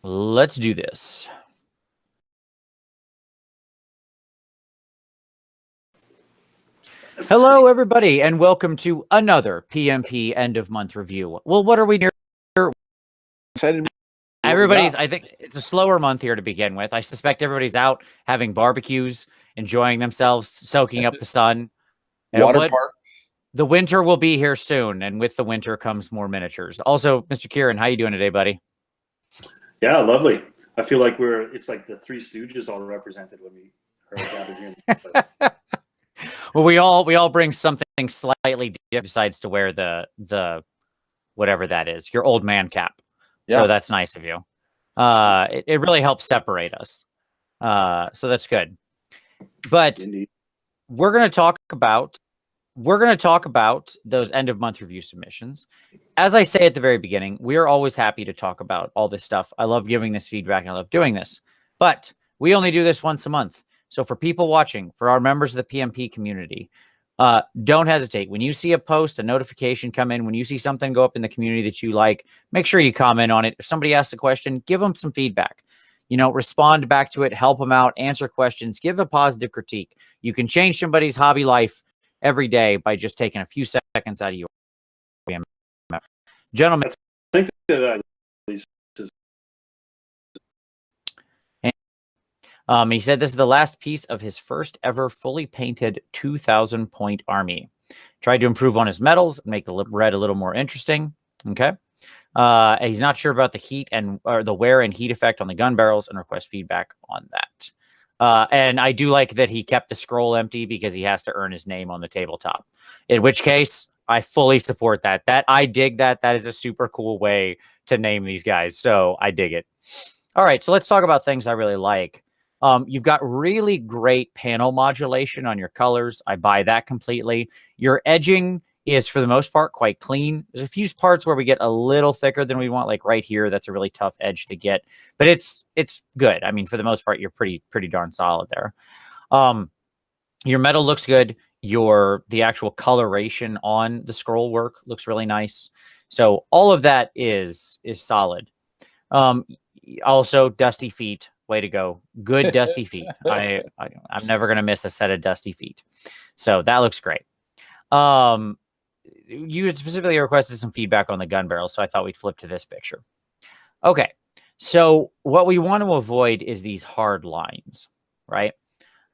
Let's do this. Hello, everybody, and welcome to another PmP end of month review. Well, what are we near? Excited. Everybody's, I think it's a slower month here to begin with. I suspect everybody's out having barbecues, enjoying themselves, soaking up the sun. Water park. The winter will be here soon, and with the winter comes more miniatures. Also, Mr. Kieran, how you doing today, buddy? Yeah, lovely. I feel like it's like the Three Stooges all represented when we are gathered in. Well, we all bring something slightly different besides to wear the whatever that is, your old man cap. Yeah. So that's nice of you. It really helps separate us. So that's good. But Indeed. we're going to talk about those end of month review submissions. As I say at the very beginning, we are always happy to talk about all this stuff. I love giving this feedback and I love doing this, but we only do this once a month. So for people watching, for our members of the PmP community, don't hesitate. When you see a post, a notification come in, when you see something go up in the community that you like, make sure you comment on it. If somebody asks a question, give them some feedback. You know, respond back to it, help them out, answer questions, give a positive critique. You can change somebody's hobby life every day by just taking a few seconds out of your gentlemen. I think that he said this is the last piece of his first ever fully painted 2,000 point army. Tried to improve on his medals and make the red a little more interesting. Okay. He's not sure about the heat or the wear and heat effect on the gun barrels and request feedback on that. And I do like that he kept the scroll empty because he has to earn his name on the tabletop. In which case, I fully support that. I dig that. That is a super cool way to name these guys. So I dig it. All right, so let's talk about things I really like. You've got really great panel modulation on your colors. I buy that completely. Your edging is, for the most part, quite clean. There's a few parts where we get a little thicker than we want, like right here. That's a really tough edge to get, but it's good. I mean, for the most part, you're pretty darn solid there. Your metal looks good. The actual coloration on the scroll work looks really nice. So all of that is solid. Also, dusty feet. Way to go. Good dusty feet. I'm never going to miss a set of dusty feet. So that looks great. You specifically requested some feedback on the gun barrel, so I thought we'd flip to this picture. Okay. So what we want to avoid is these hard lines, right?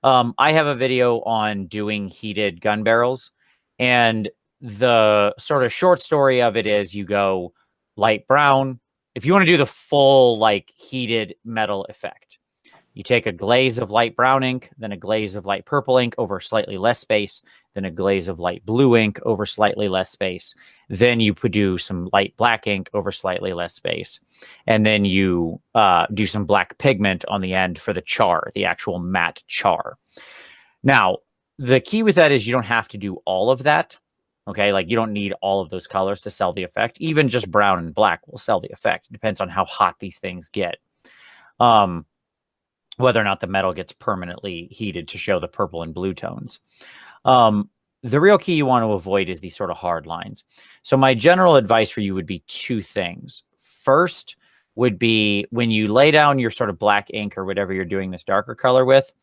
I have a video on doing heated gun barrels, and the sort of short story of it is you go light brown. If you want to do the full, like, heated metal effect, you take a glaze of light brown ink, then a glaze of light purple ink over slightly less space, then a glaze of light blue ink over slightly less space. Then you do some light black ink over slightly less space. And then you do some black pigment on the end for the char, the actual matte char. Now, the key with that is you don't have to do all of that. Okay, like you don't need all of those colors to sell the effect. Even just brown and black will sell the effect. It depends on how hot these things get. Whether or not the metal gets permanently heated to show the purple and blue tones. The real key you want to avoid is these sort of hard lines. So my general advice for you would be two things. First would be when you lay down your sort of black ink or whatever you're doing this darker color with,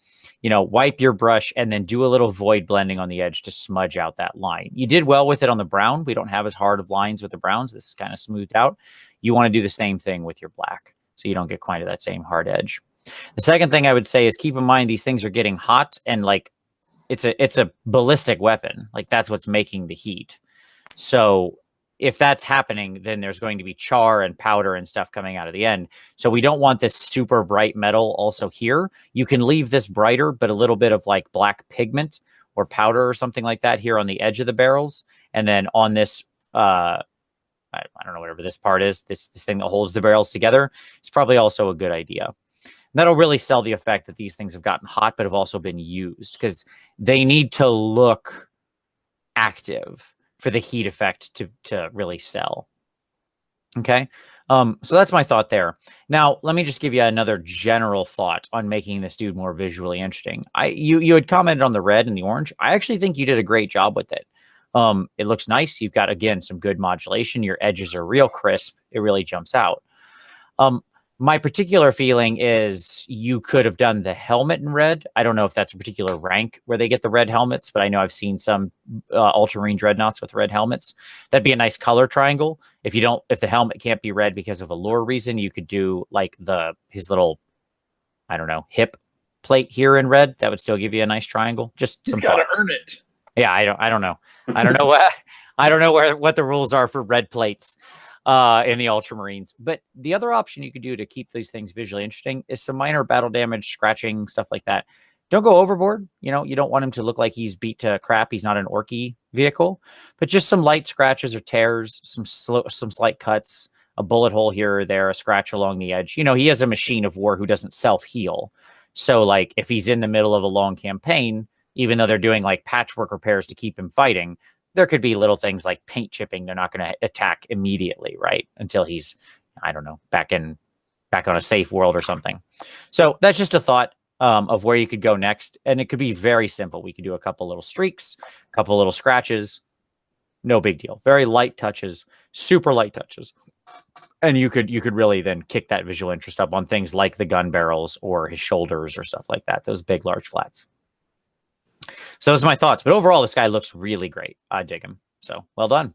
you know, wipe your brush and then do a little void blending on the edge to smudge out that line. You did well with it on the brown. We don't have as hard of lines with the browns. This is kind of smoothed out. You want to do the same thing with your black so you don't get quite that same hard edge. The second thing I would say is keep in mind these things are getting hot, and like it's a ballistic weapon. Like that's what's making the heat. So if that's happening, then there's going to be char and powder and stuff coming out of the end. So we don't want this super bright metal also here. You can leave this brighter, but a little bit of like black pigment or powder or something like that here on the edge of the barrels. And then on this, I don't know, whatever this part is, this thing that holds the barrels together, it's probably also a good idea. And that'll really sell the effect that these things have gotten hot, but have also been used because they need to look active for the heat effect to really sell. Okay. So that's my thought there. Now, let me just give you another general thought on making this dude more visually interesting. You had commented on the red and the orange. I actually think you did a great job with it. It looks nice. You've got, again, some good modulation. Your edges are real crisp. It really jumps out. My particular feeling is you could have done the helmet in red. I don't know if that's a particular rank where they get the red helmets, but I know I've seen some ultramarine dreadnoughts with red helmets. That'd be a nice color triangle. If the helmet can't be red because of a lore reason, you could do like his little, I don't know, hip plate here in red. That would still give you a nice triangle. Just some gotta thoughts. earn it. Yeah, I don't know. I don't know what the rules are for red plates in the Ultramarines. But the other option you could do to keep these things visually interesting is some minor battle damage, scratching, stuff like that. Don't go overboard. You don't want him to look like he's beat to crap. He's not an Orky vehicle, but just some light scratches or tears, some slight cuts, a bullet hole here or there, a scratch along the edge. He is a machine of war who doesn't self-heal. So, like, if he's in the middle of a long campaign, even though they're doing like patchwork repairs to keep him fighting, there could be little things like paint chipping. They're not going to attack immediately, right? Until he's, I don't know, back on a safe world or something. So that's just a thought of where you could go next. And it could be very simple. We could do a couple little streaks, a couple little scratches. No big deal. Very light touches, super light touches. And you could really then kick that visual interest up on things like the gun barrels or his shoulders or stuff like that. Those big, large flats. So those are my thoughts. But overall, this guy looks really great. I dig him. So well done.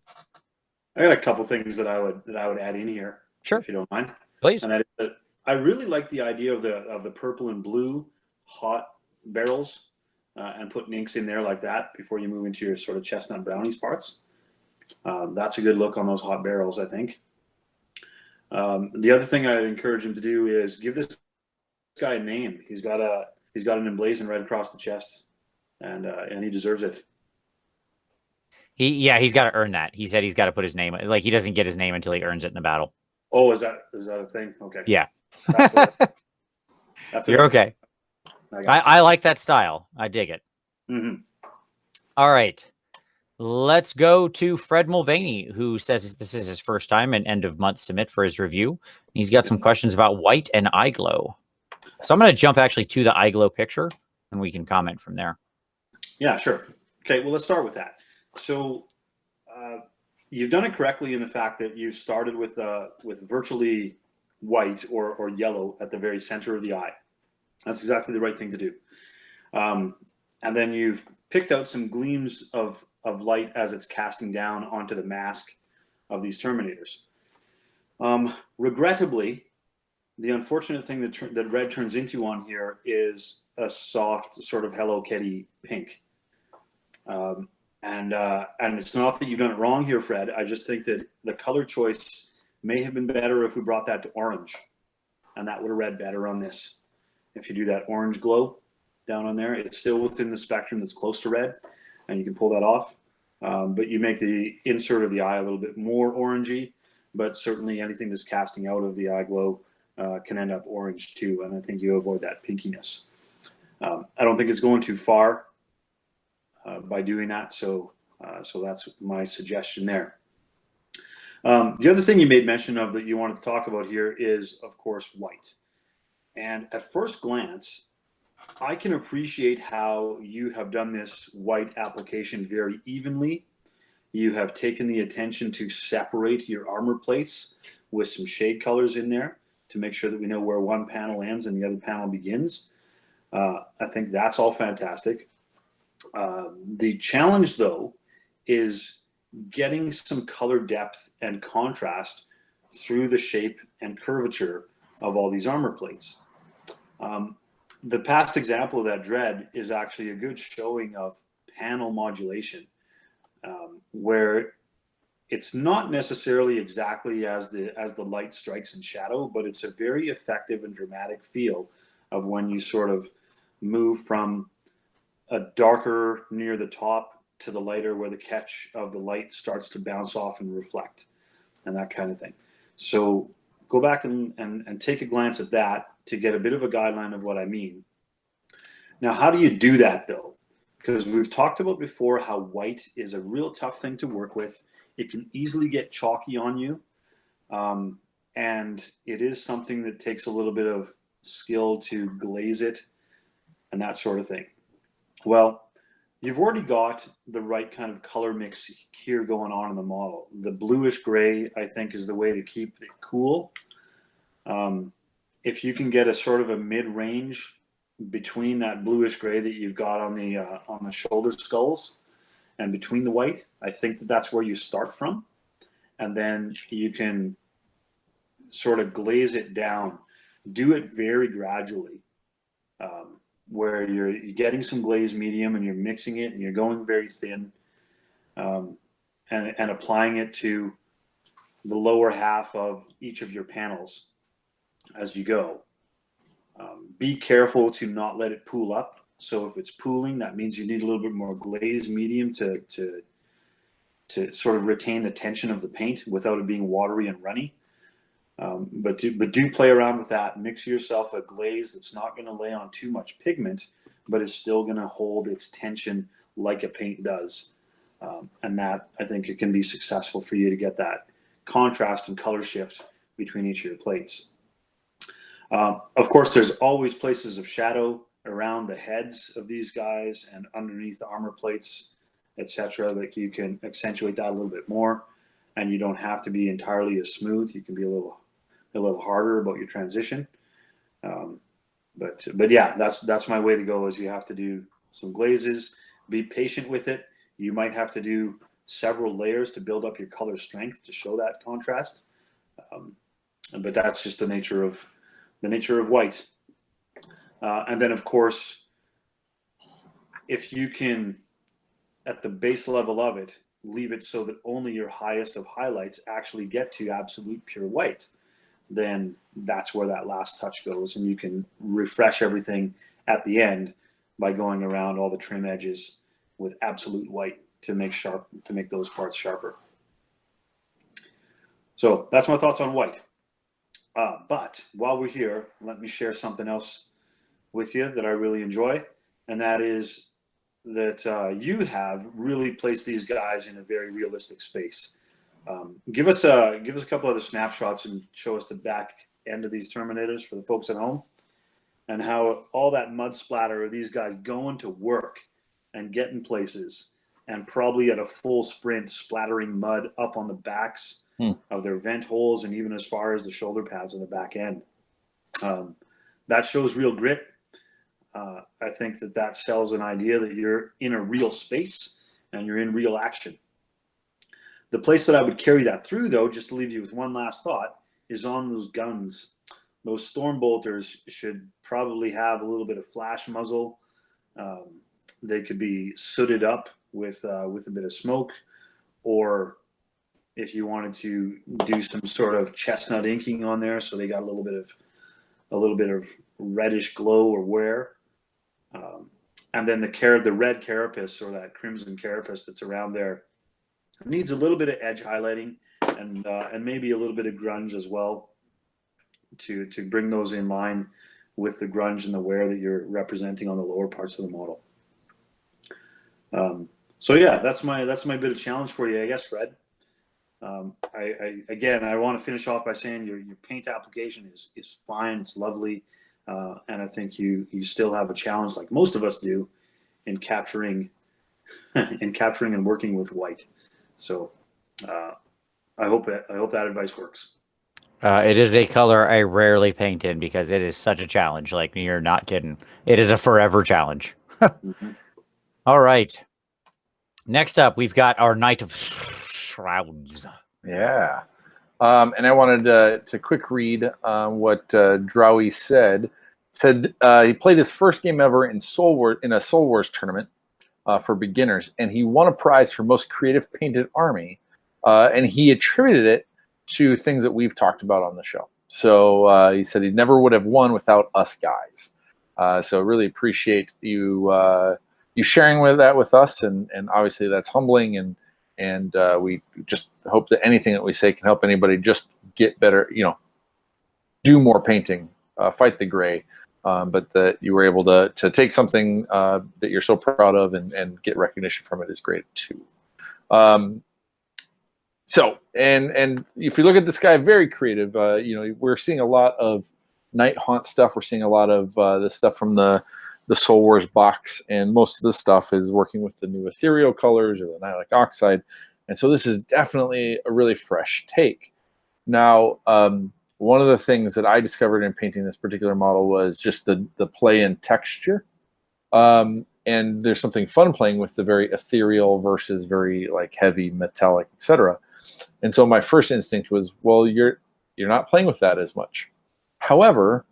I got a couple things that I would add in here, sure, if you don't mind, please. And that is that I really like the idea of the purple and blue hot barrels and putting inks in there like that before you move into your sort of chestnut brownies parts. That's a good look on those hot barrels, I think. The other thing I'd encourage him to do is give this guy a name. He's got an emblazoned right across the chest. And he deserves it. He's got to earn that. He said he's got to put his name. Like, he doesn't get his name until he earns it in the battle. Oh, is that a thing? Okay. Yeah. That's You're okay. I like that style. I dig it. Mm-hmm. All right. Let's go to Fred Mulvaney, who says this is his first time and end of month submit for his review. He's got some questions about white and eye glow. So I'm going to jump actually to the eye glow picture, and we can comment from there. Yeah, sure. Okay, well, let's start with that. So you've done it correctly in the fact that you started with virtually white or yellow at the very center of the eye. That's exactly the right thing to do. And then you've picked out some gleams of light as it's casting down onto the mask of these Terminators. Regrettably, the unfortunate thing that red turns into on here is a soft sort of Hello Kitty pink. And it's not that you've done it wrong here, Fred. I just think that the color choice may have been better if we brought that to orange, and that would have read better on this. If you do that orange glow down on there, it's still within the spectrum that's close to red, and you can pull that off. But you make the insert of the eye a little bit more orangey, but certainly anything that's casting out of the eye glow can end up orange too, and I think you avoid that pinkiness. I don't think it's going too far by doing that, so that's my suggestion there. The other thing you made mention of that you wanted to talk about here is, of course, white. And at first glance, I can appreciate how you have done this white application very evenly. You have taken the attention to separate your armor plates with some shade colors in there to make sure that we know where one panel ends and the other panel begins. I think that's all fantastic. The challenge, though, is getting some color depth and contrast through the shape and curvature of all these armor plates. The past example of that dread is actually a good showing of panel modulation, where it's not necessarily exactly as the light strikes in shadow, but it's a very effective and dramatic feel of when you sort of move from a darker near the top to the lighter where the catch of the light starts to bounce off and reflect and that kind of thing. So go back and take a glance at that to get a bit of a guideline of what I mean. Now, how do you do that though? Because we've talked about before how white is a real tough thing to work with. It can easily get chalky on you. And it is something that takes a little bit of skill to glaze it and that sort of thing. Well, you've already got the right kind of color mix here going on in the model. The bluish gray, I think, is the way to keep it cool. if you can get a sort of a mid-range between that bluish gray that you've got on the shoulder skulls and between the white, I think that that's where you start from, and then you can sort of glaze it down. Do it very gradually, where you're getting some glaze medium and you're mixing it and you're going very thin, and applying it to the lower half of each of your panels as you go. Be careful to not let it pool up. So if it's pooling, that means you need a little bit more glaze medium to sort of retain the tension of the paint without it being watery and runny. But do play around with that. Mix yourself a glaze that's not going to lay on too much pigment, but is still going to hold its tension like a paint does. And that, I think, it can be successful for you to get that contrast and color shift between each of your plates. Of course, there's always places of shadow around the heads of these guys and underneath the armor plates, etc., that you can accentuate that a little bit more. And you don't have to be entirely as smooth. You can be a little harder about your transition. But yeah, that's my way to go. Is you have to do some glazes. Be patient with it. You might have to do several layers to build up your color strength to show that contrast. But that's just the nature of white. And then, of course, if you can, at the base level of it, leave it so that only your highest of highlights actually get to absolute pure white, then that's where that last touch goes, and you can refresh everything at the end by going around all the trim edges with absolute white to make those parts sharper. So that's my thoughts on white. But while we're here, let me share something else with you that I really enjoy, and that is that you have really placed these guys in a very realistic space. Give us a couple other snapshots and show us the back end of these Terminators for the folks at home, and how all that mud splatter of these guys going to work and getting places, and probably at a full sprint splattering mud up on the backs of their vent holes, and even as far as the shoulder pads on the back end. That shows real grit. I think that sells an idea that you're in a real space and you're in real action. The place that I would carry that through, though, just to leave you with one last thought, is on those guns. Those storm bolters should probably have a little bit of flash muzzle. They could be sooted up with a bit of smoke, or if you wanted to do some sort of chestnut inking on there, so they got a little bit of reddish glow or wear. And then the red carapace, or that crimson carapace that's around there, needs a little bit of edge highlighting and maybe a little bit of grunge as well to bring those in line with the grunge and the wear that you're representing on the lower parts of the model. So yeah, that's my bit of challenge for you, I guess, Fred. I want to finish off by saying your paint application is fine. It's lovely. And I think you still have a challenge, like most of us do, in capturing and working with white. So I hope that advice works. It is a color I rarely paint in because it is such a challenge. Like, you're not kidding. It is a forever challenge. Mm-hmm. All right. Next up, we've got our Knight of Shrouds. Yeah. And I wanted to quick read what Drowy said. He played his first game ever in a Soul Wars tournament for beginners, and he won a prize for most creative painted army, and he attributed it to things that we've talked about on the show. So he said he never would have won without us guys. So really appreciate you sharing that with us, and obviously that's humbling, and we just hope that anything that we say can help anybody just get better, do more painting, fight the gray, but that you were able to take something that you're so proud of and get recognition from it is great too. So, and if you look at this guy, very creative, we're seeing a lot of Night Haunt stuff. We're seeing a lot of the stuff from the Soul Wars box, and most of the stuff is working with the new ethereal colors or the Nihilic Oxide. And so this is definitely a really fresh take. Now, one of the things that I discovered in painting this particular model was just the play in texture. And there's something fun playing with the very ethereal versus very like heavy metallic, etc. And so my first instinct was, well, you're not playing with that as much. However,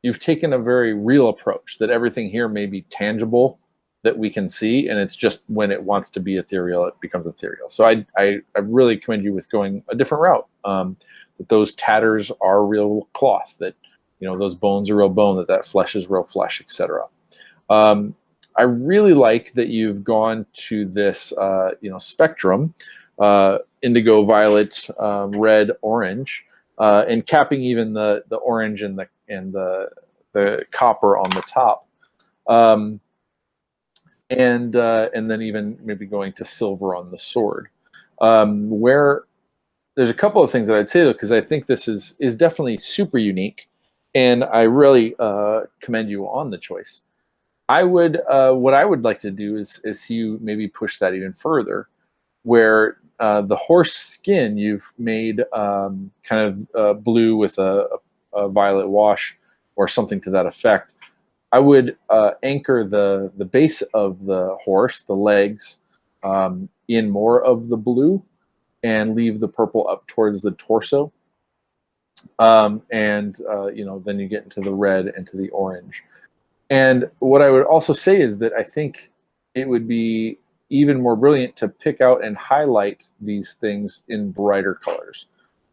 you've taken a very real approach that everything here may be tangible that we can see, and it's just when it wants to be ethereal, it becomes ethereal. So I really commend you with going a different route. That those tatters are real cloth, that those bones are real bone, that flesh is real flesh, etc. I really like that you've gone to this spectrum, indigo, violet, red, orange, and capping even the orange and the copper on the top, and then even maybe going to silver on the sword. Where there's a couple of things that I'd say though, because I think this is definitely super unique, and I really commend you on the choice. What I would like to do is see you maybe push that even further, where the horse skin you've made kind of blue with a violet wash or something to that effect. I would anchor the base of the horse, the legs, in more of the blue, and leave the purple up towards the torso. Then you get into the red and to the orange. And what I would also say is that I think it would be even more brilliant to pick out and highlight these things in brighter colors.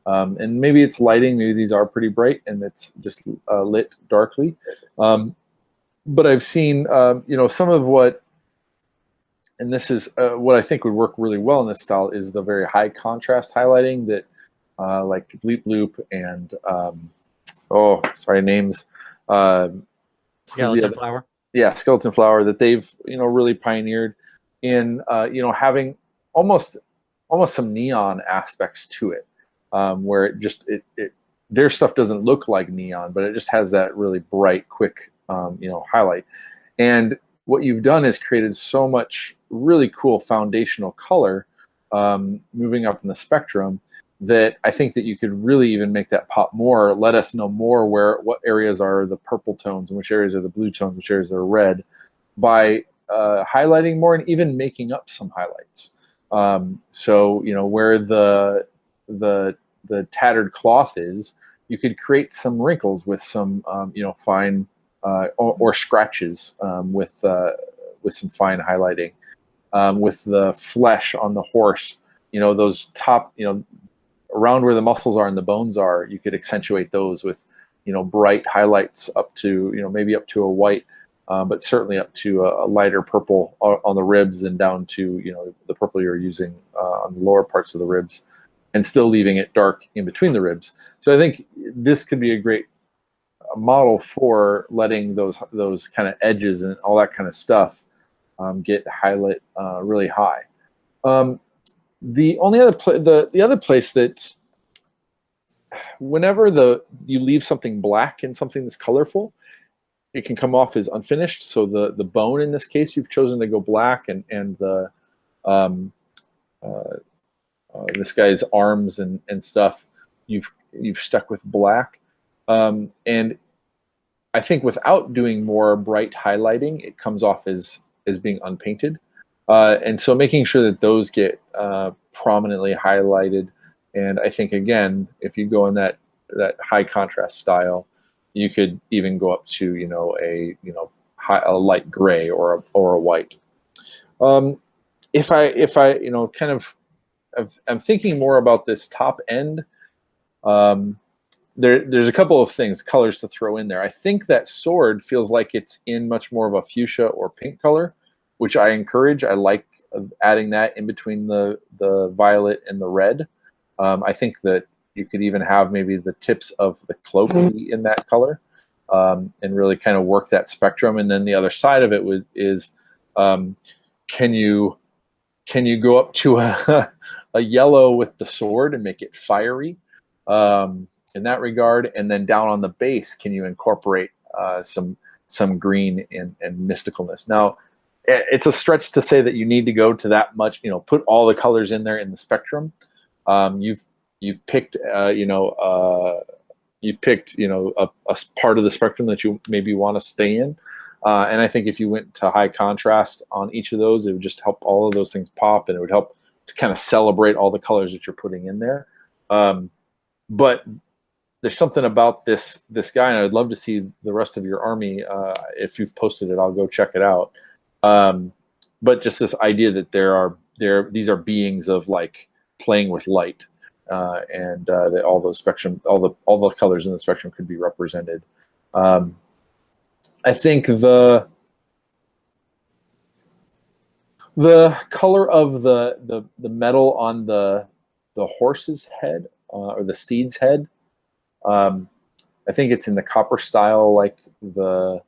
And maybe it's lighting, maybe these are pretty bright and it's just lit darkly. But I've seen, some of what, and this is what I think would work really well in this style, is the very high contrast highlighting that like Bleep Bloop and, names. Skeleton Flower. Yeah, Skeleton Flower, that they've really pioneered in having almost some neon aspects to it, where it their stuff doesn't look like neon, but it just has that really bright, quick highlight. And what you've done is created so much really cool foundational color moving up in the spectrum, that I think that you could really even make that pop more, let us know more what areas are the purple tones and which areas are the blue tones, which areas are red, by highlighting more and even making up some highlights. So where the tattered cloth is, you could create some wrinkles with some fine or scratches with some fine highlighting. With the flesh on the horse, those top, around where the muscles are and the bones are, you could accentuate those with, bright highlights up to, maybe up to a white, but certainly up to a lighter purple on the ribs and down to, the purple you're using on the lower parts of the ribs, and still leaving it dark in between the ribs. So I think this could be a great model for letting those kind of edges and all that kind of stuff get highlight really high. The only other the other place that whenever you leave something black in something that's colorful, it can come off as unfinished. So the bone in this case, you've chosen to go black, and the this guy's arms and stuff, you've stuck with black. And I think without doing more bright highlighting, it comes off as being unpainted. And so making sure that those get prominently highlighted. And I think, again, if you go in that high contrast style, you could even go up to a light gray or a white. If I kind of I'm thinking more about this top end, there's a couple of colors to throw in there. I think that sword feels like it's in much more of a fuchsia or pink color, which I encourage. I like adding that in between the violet and the red. I think that you could even have maybe the tips of the cloak be in that color, and really kind of work that spectrum. And then the other side of it is, can you go up to a yellow with the sword and make it fiery in that regard? And then down on the base, can you incorporate some green and mysticalness? Now, it's a stretch to say that you need to go to that much, put all the colors in there in the spectrum. You've picked, you've picked, a part of the spectrum that you maybe want to stay in. And I think if you went to high contrast on each of those, it would just help all of those things pop, and it would help to kind of celebrate all the colors that you're putting in there. But there's something about this guy, and I'd love to see the rest of your army. If you've posted it, I'll go check it out. But just this idea that these are beings of like playing with light, and that all those spectrum, all the colors in the spectrum could be represented. I think the color of the metal on the horse's head, or the steed's head, I think it's in the copper style, like the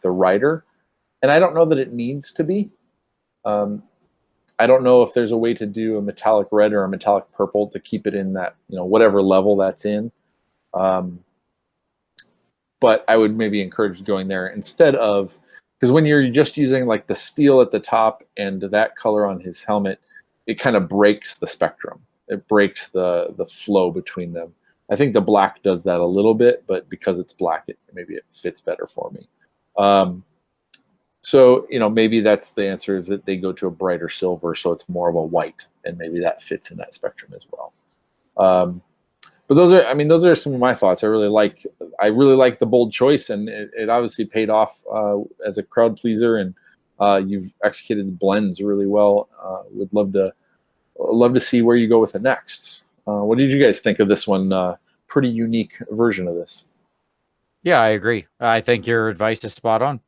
rider, and I don't know that it needs to be. I don't know if there's a way to do a metallic red or a metallic purple to keep it in that, whatever level that's in. But I would maybe encourage going there instead of, because when you're just using like the steel at the top and that color on his helmet, it kind of breaks the spectrum. It breaks the flow between them. I think the black does that a little bit, but because it's black, maybe it fits better for me. So, maybe that's the answer, is that they go to a brighter silver, so it's more of a white, and maybe that fits in that spectrum as well. But those are some of my thoughts. I really like the bold choice, and it obviously paid off as a crowd pleaser, and you've executed the blends really well. Would love to see where you go with it next. What did you guys think of this one? Pretty unique version of this. Yeah, I agree. I think your advice is spot on.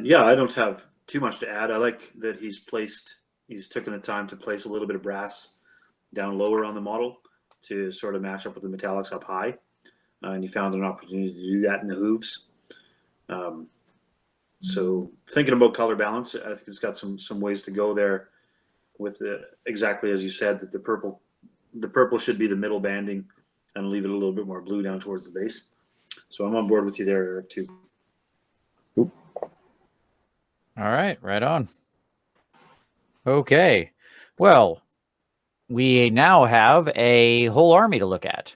Yeah, I don't have too much to add. I like that he's taken the time to place a little bit of brass down lower on the model to sort of match up with the metallics up high. And he found an opportunity to do that in the hooves. So thinking about color balance, I think it's got some ways to go there with exactly as you said, that the purple should be the middle banding and leave it a little bit more blue down towards the base. So I'm on board with you there, Eric, too. All right, right on. Okay, well, we now have a whole army to look at.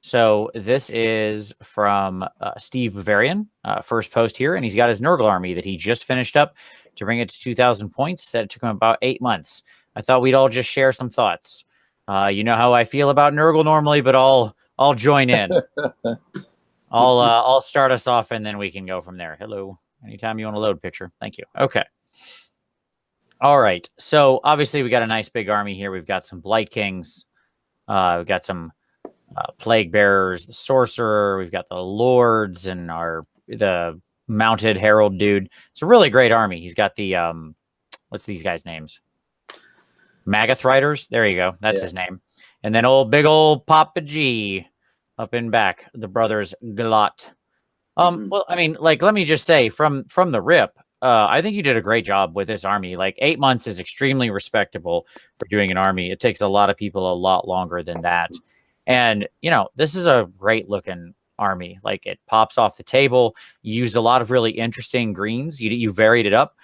So this is from Steve Bavarian, first post here, and he's got his Nurgle army that he just finished up to bring it to 2,000 points. Said it took him about 8 months. I thought we'd all just share some thoughts. You know how I feel about Nurgle normally, but I'll join in. I'll start us off, and then we can go from there. Hello. Anytime you want to load picture. Thank you. Okay. All right. So obviously we got a nice big army here. We've got some Blight Kings. We've got some Plague Bearers, the Sorcerer. We've got the Lords and the Mounted Herald dude. It's a really great army. He's got the what's these guys' names? Magath Riders. There you go. That's his name. And then big old Papa G up in back. The brothers Glot. Well, I mean, like, let me just say from the rip, I think you did a great job with this army. Like 8 months is extremely respectable for doing an army. It takes a lot of people a lot longer than that. And, this is a great looking army. Like, it pops off the table. You used a lot of really interesting greens. You varied it up.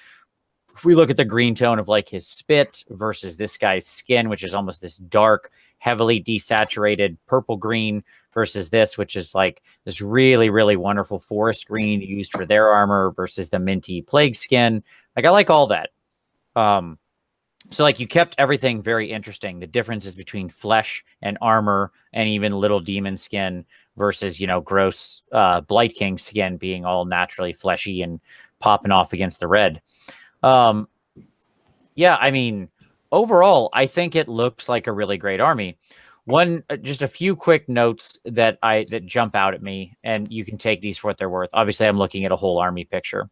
If we look at the green tone of like his spit versus this guy's skin, which is almost this dark, heavily desaturated purple green, versus this, which is like this really, really wonderful forest green used for their armor, versus the minty plague skin. Like, I like all that. So like you kept everything very interesting. The differences between flesh and armor and even little demon skin versus, gross Blight King skin being all naturally fleshy and popping off against the red. Yeah, I mean, overall, I think it looks like a really great army. Just a few quick notes that jump out at me, and you can take these for what they're worth. Obviously, I'm looking at a whole army picture.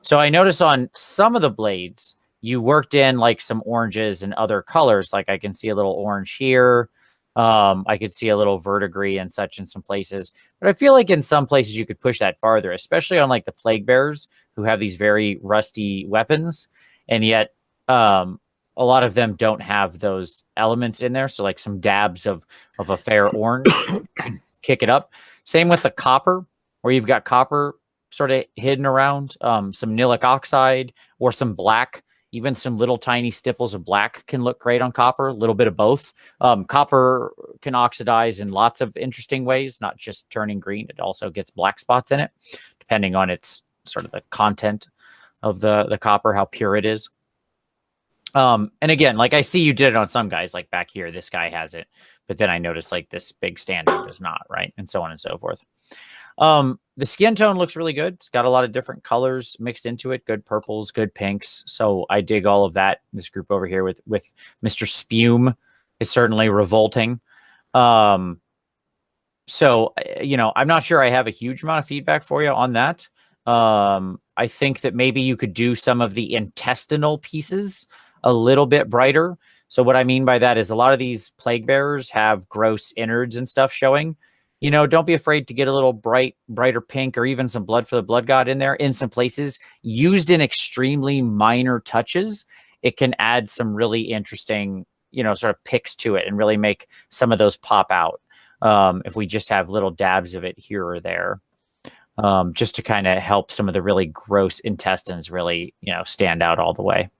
So I noticed on some of the blades, you worked in like some oranges and other colors. Like I can see a little orange here. I could see a little verdigris and such in some places. But I feel like in some places you could push that farther, especially on like the Plague Bearers, who have these very rusty weapons. And yet a lot of them don't have those elements in there. So like some dabs of a fair orange, kick it up. Same with the copper, where you've got copper sort of hidden around, some nilic oxide or some black Even some little tiny stipples of black can look great on copper, a little bit of both. Copper can oxidize in lots of interesting ways, not just turning green. It also gets black spots in it, depending on its sort of the content of the copper, how pure it is. And again, like I see you did it on some guys, like back here, this guy has it, but then I noticed like this big standard does not, right? And so on and so forth. The skin tone looks really good. It's got a lot of different colors mixed into it, good purples, good pinks. So I dig all of that. This group over here with Mr. Spume is certainly revolting. So, you know, I'm not sure I have a huge amount of feedback for you on that. I think that maybe you could do some of the intestinal pieces a little bit brighter. So what I mean by that is a lot of these plague bearers have gross innards and stuff showing. You know, don't be afraid to get a little brighter pink or even some blood for the blood god in there in some places. Used in extremely minor touches, it can add some really interesting, you know, sort of picks to it and really make some of those pop out. If we just have little dabs of it here or there, just to kind of help some of the really gross intestines really, you know, stand out all the way.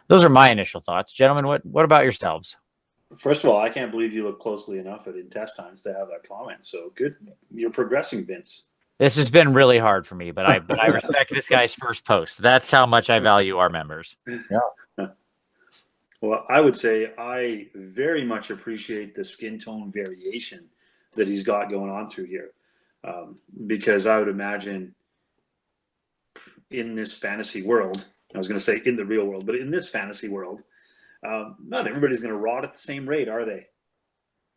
Those are my initial thoughts. Gentlemen, what about yourselves? First of all, I can't believe you look closely enough at intestines to have that comment. So good. You're progressing, Vince. This has been really hard for me, but I respect this guy's first post. That's how much I value our members. Yeah. Well, I would say I very much appreciate the skin tone variation that he's got going on through here. Because I would imagine in this fantasy world, I was going to say in the real world, but in this fantasy world, not everybody's going to rot at the same rate, are they?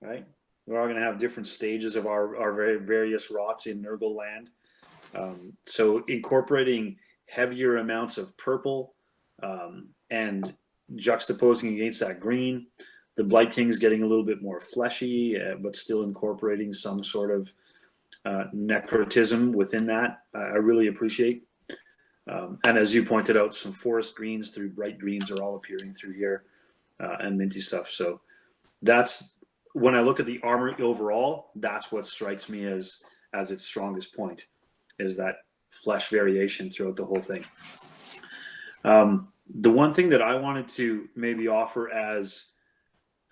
Right? We're all going to have different stages of our various rots in Nurgle land. So incorporating heavier amounts of purple and juxtaposing against that green, the Blight King's getting a little bit more fleshy, but still incorporating some sort of necrotism within that. I really appreciate. And as you pointed out, some forest greens through bright greens are all appearing through here, and minty stuff. So that's when I look at the armor overall, that's what strikes me as its strongest point, is that flesh variation throughout the whole thing. The one thing that I wanted to maybe offer as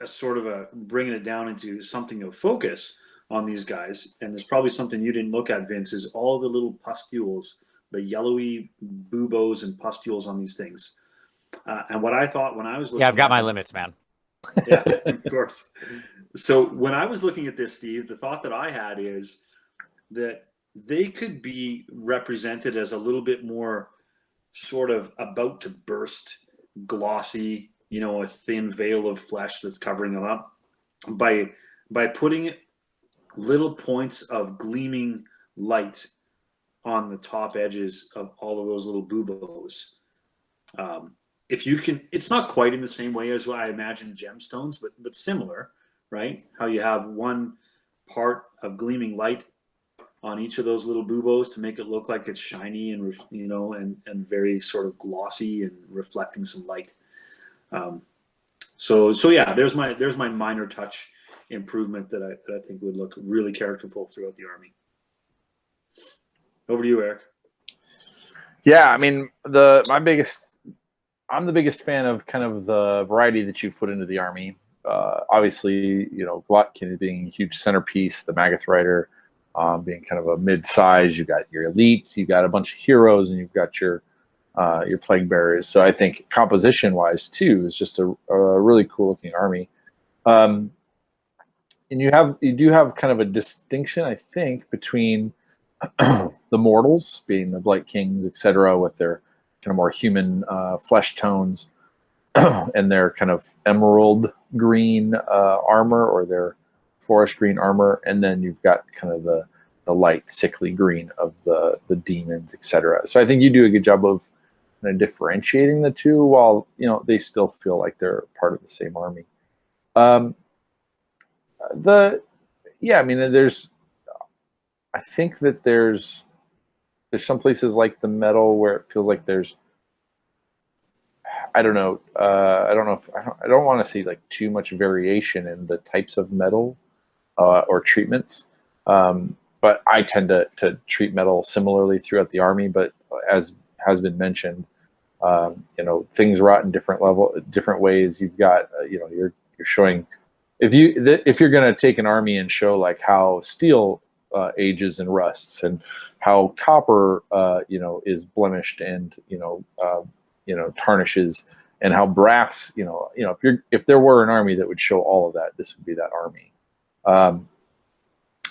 a sort of a bringing it down into something of focus on these guys, and there's probably something you didn't look at, Vince, is all the little pustules, the yellowy buboes and pustules on these things. And what I thought when I was looking, yeah, I've got my limits, man. Yeah, of course. So when I was looking at this, Steve, the thought that I had is that they could be represented as a little bit more sort of about to burst, glossy, you know, a thin veil of flesh that's covering them up by putting little points of gleaming light on the top edges of all of those little buboes. If you can, it's not quite in the same way as what I imagine gemstones, but similar, right? How you have one part of gleaming light on each of those little buboes to make it look like it's shiny and, you know, and very sort of glossy and reflecting some light. So yeah, there's my minor touch improvement that I think would look really characterful throughout the army. Over to you, Eric. Yeah, I mean, I'm the biggest fan of kind of the variety that you've put into the army. Obviously, you know, Glotkin being a huge centerpiece, the Magath Rider being kind of a mid-size. You got your elites, you got a bunch of heroes, and you've got your plague bearers. So I think composition-wise too is just a really cool-looking army. And you do have kind of a distinction, I think, between the mortals, being the Blight Kings, etc., with their kind of more human flesh tones, and their kind of emerald green armor, or their forest green armor, and then you've got kind of the light sickly green of the demons, etc. So I think you do a good job of kind of differentiating the two, while, you know, they still feel like they're part of the same army. I mean, I think that there's some places like the metal where it feels like there's, I don't know. I don't want to see like too much variation in the types of metal or treatments. But I tend to treat metal similarly throughout the army. But as has been mentioned, You know, things rot in different ways. You've got, you know, you're showing, if you're going to take an army and show like how steel ages and rusts, and how copper, you know, is blemished and, you know, tarnishes, and how brass, you know, if there were an army that would show all of that, this would be that army.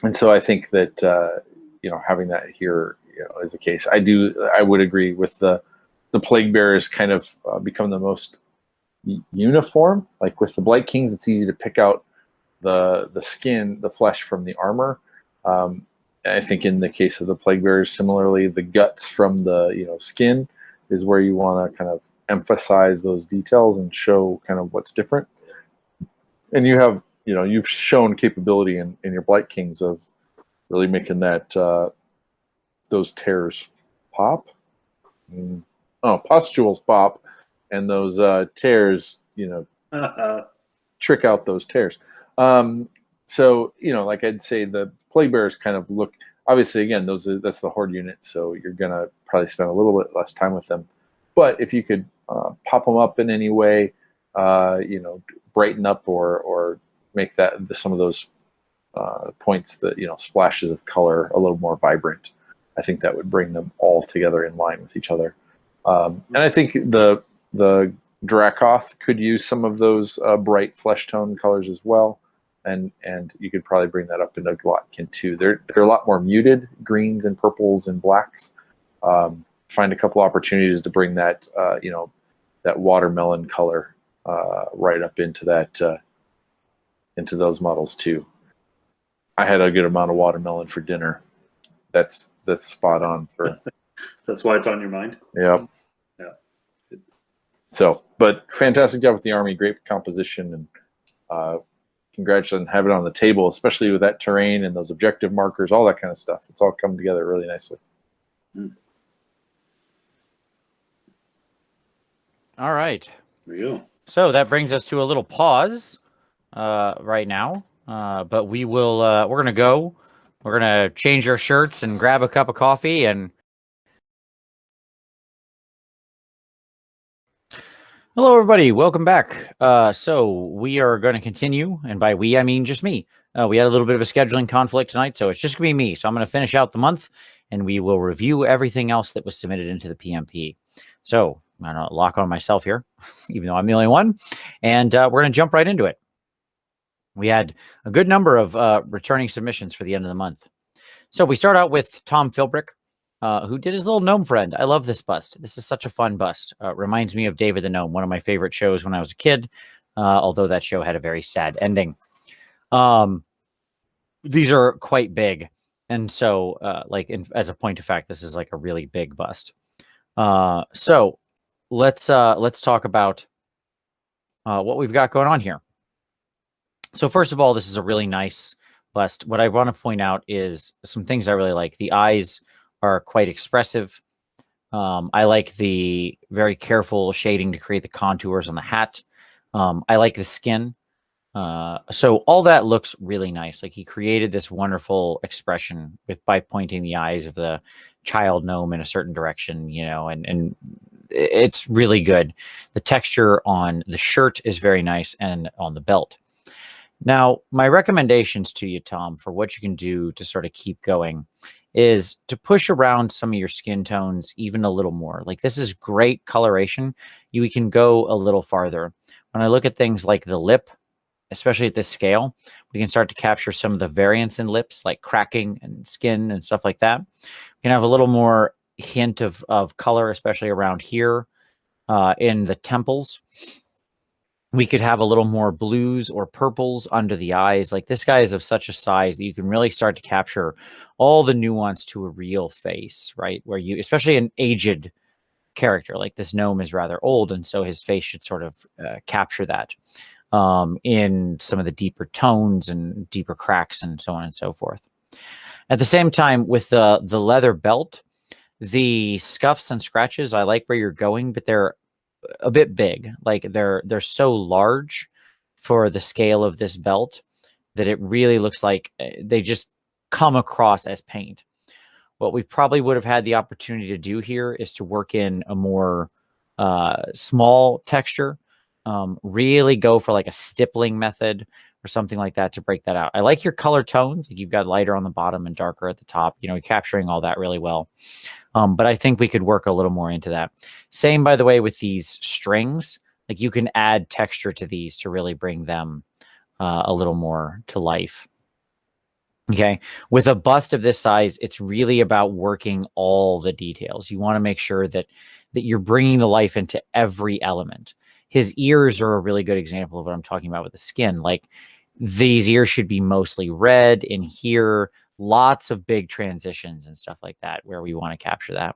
And so I think that, you know, having that here, you know, is the case. I would agree with the plague bearers kind of become the most uniform. Like with the Blight Kings, it's easy to pick out the skin, the flesh from the armor. I think in the case of the plague bearers, similarly, the guts from the, you know, skin is where you want to kind of emphasize those details and show kind of what's different. And you have, you know, you've shown capability in your Blight Kings of really making that those tears pop. Pustules pop, and those tears, you know, trick out those tears. So, you know, like I'd say the plague bearers kind of look, obviously, again, that's the horde unit, so you're gonna probably spend a little bit less time with them. But if you could pop them up in any way, you know, brighten up or make that some of those points, that, you know, splashes of color a little more vibrant, I think that would bring them all together in line with each other. And I think the Dracoth could use some of those bright flesh tone colors as well. And you could probably bring that up into Glotkin too. They're a lot more muted greens and purples and blacks. Find a couple opportunities to bring that, you know, that watermelon color right up into that, into those models too. I had a good amount of watermelon for dinner. That's spot on for. That's why it's on your mind. Yeah. Yeah. So, but fantastic job with the army. Great composition, and congratulations on having it on the table, especially with that terrain and those objective markers, all that kind of stuff. It's all come together really nicely. All right. There you go. So that brings us to a little pause right now. But we will, we're going to go. We're going to change our shirts and grab a cup of coffee and. Hello, everybody. Welcome back. So we are going to continue, and by we, I mean just me. We had a little bit of a scheduling conflict tonight, so it's just going to be me. So I'm going to finish out the month, and we will review everything else that was submitted into the PmP. So I don't lock on myself here, even though I'm the only one, and we're going to jump right into it. We had a good number of returning submissions for the end of the month. So we start out with Tom Philbrick, who did his little gnome friend. I love this bust. This is such a fun bust. Reminds me of David the Gnome, one of my favorite shows when I was a kid, although that show had a very sad ending. These are quite big. And so, as a point of fact, this is like a really big bust. So let's talk about what we've got going on here. So first of all, this is a really nice bust. What I want to point out is some things I really like. The eyes are quite expressive. I like the very careful shading to create the contours on the hat. I like the skin. So all that looks really nice. Like he created this wonderful expression by pointing the eyes of the child gnome in a certain direction, you know, and it's really good. The texture on the shirt is very nice, and on the belt. Now, my recommendations to you, Tom, for what you can do to sort of keep going is to push around some of your skin tones even a little more. Like this is great coloration. We can go a little farther. When I look at things like the lip, especially at this scale, we can start to capture some of the variance in lips, like cracking and skin and stuff like that. We can have a little more hint of color, especially around here in the temples. We could have a little more blues or purples under the eyes. Like this guy is of such a size that you can really start to capture all the nuance to a real face, right? Where you, especially an aged character, like this gnome is rather old, and so his face should sort of capture that in some of the deeper tones and deeper cracks and so on and so forth. At the same time, with the leather belt, the scuffs and scratches, I like where you're going, but they're a bit big. Like they're so large for the scale of this belt that it really looks like they just come across as paint. What we probably would have had the opportunity to do here is to work in a more small texture. Really go for like a stippling method or something like that to break that out. I like your color tones. Like you've got lighter on the bottom and darker at the top. You know, you're capturing all that really well. But I think we could work a little more into that. Same, by the way, with these strings. Like you can add texture to these to really bring them a little more to life. Okay. With a bust of this size, it's really about working all the details. You want to make sure that you're bringing the life into every element. His ears are a really good example of what I'm talking about with the skin. Like these ears should be mostly red in here, lots of big transitions and stuff like that where we want to capture that.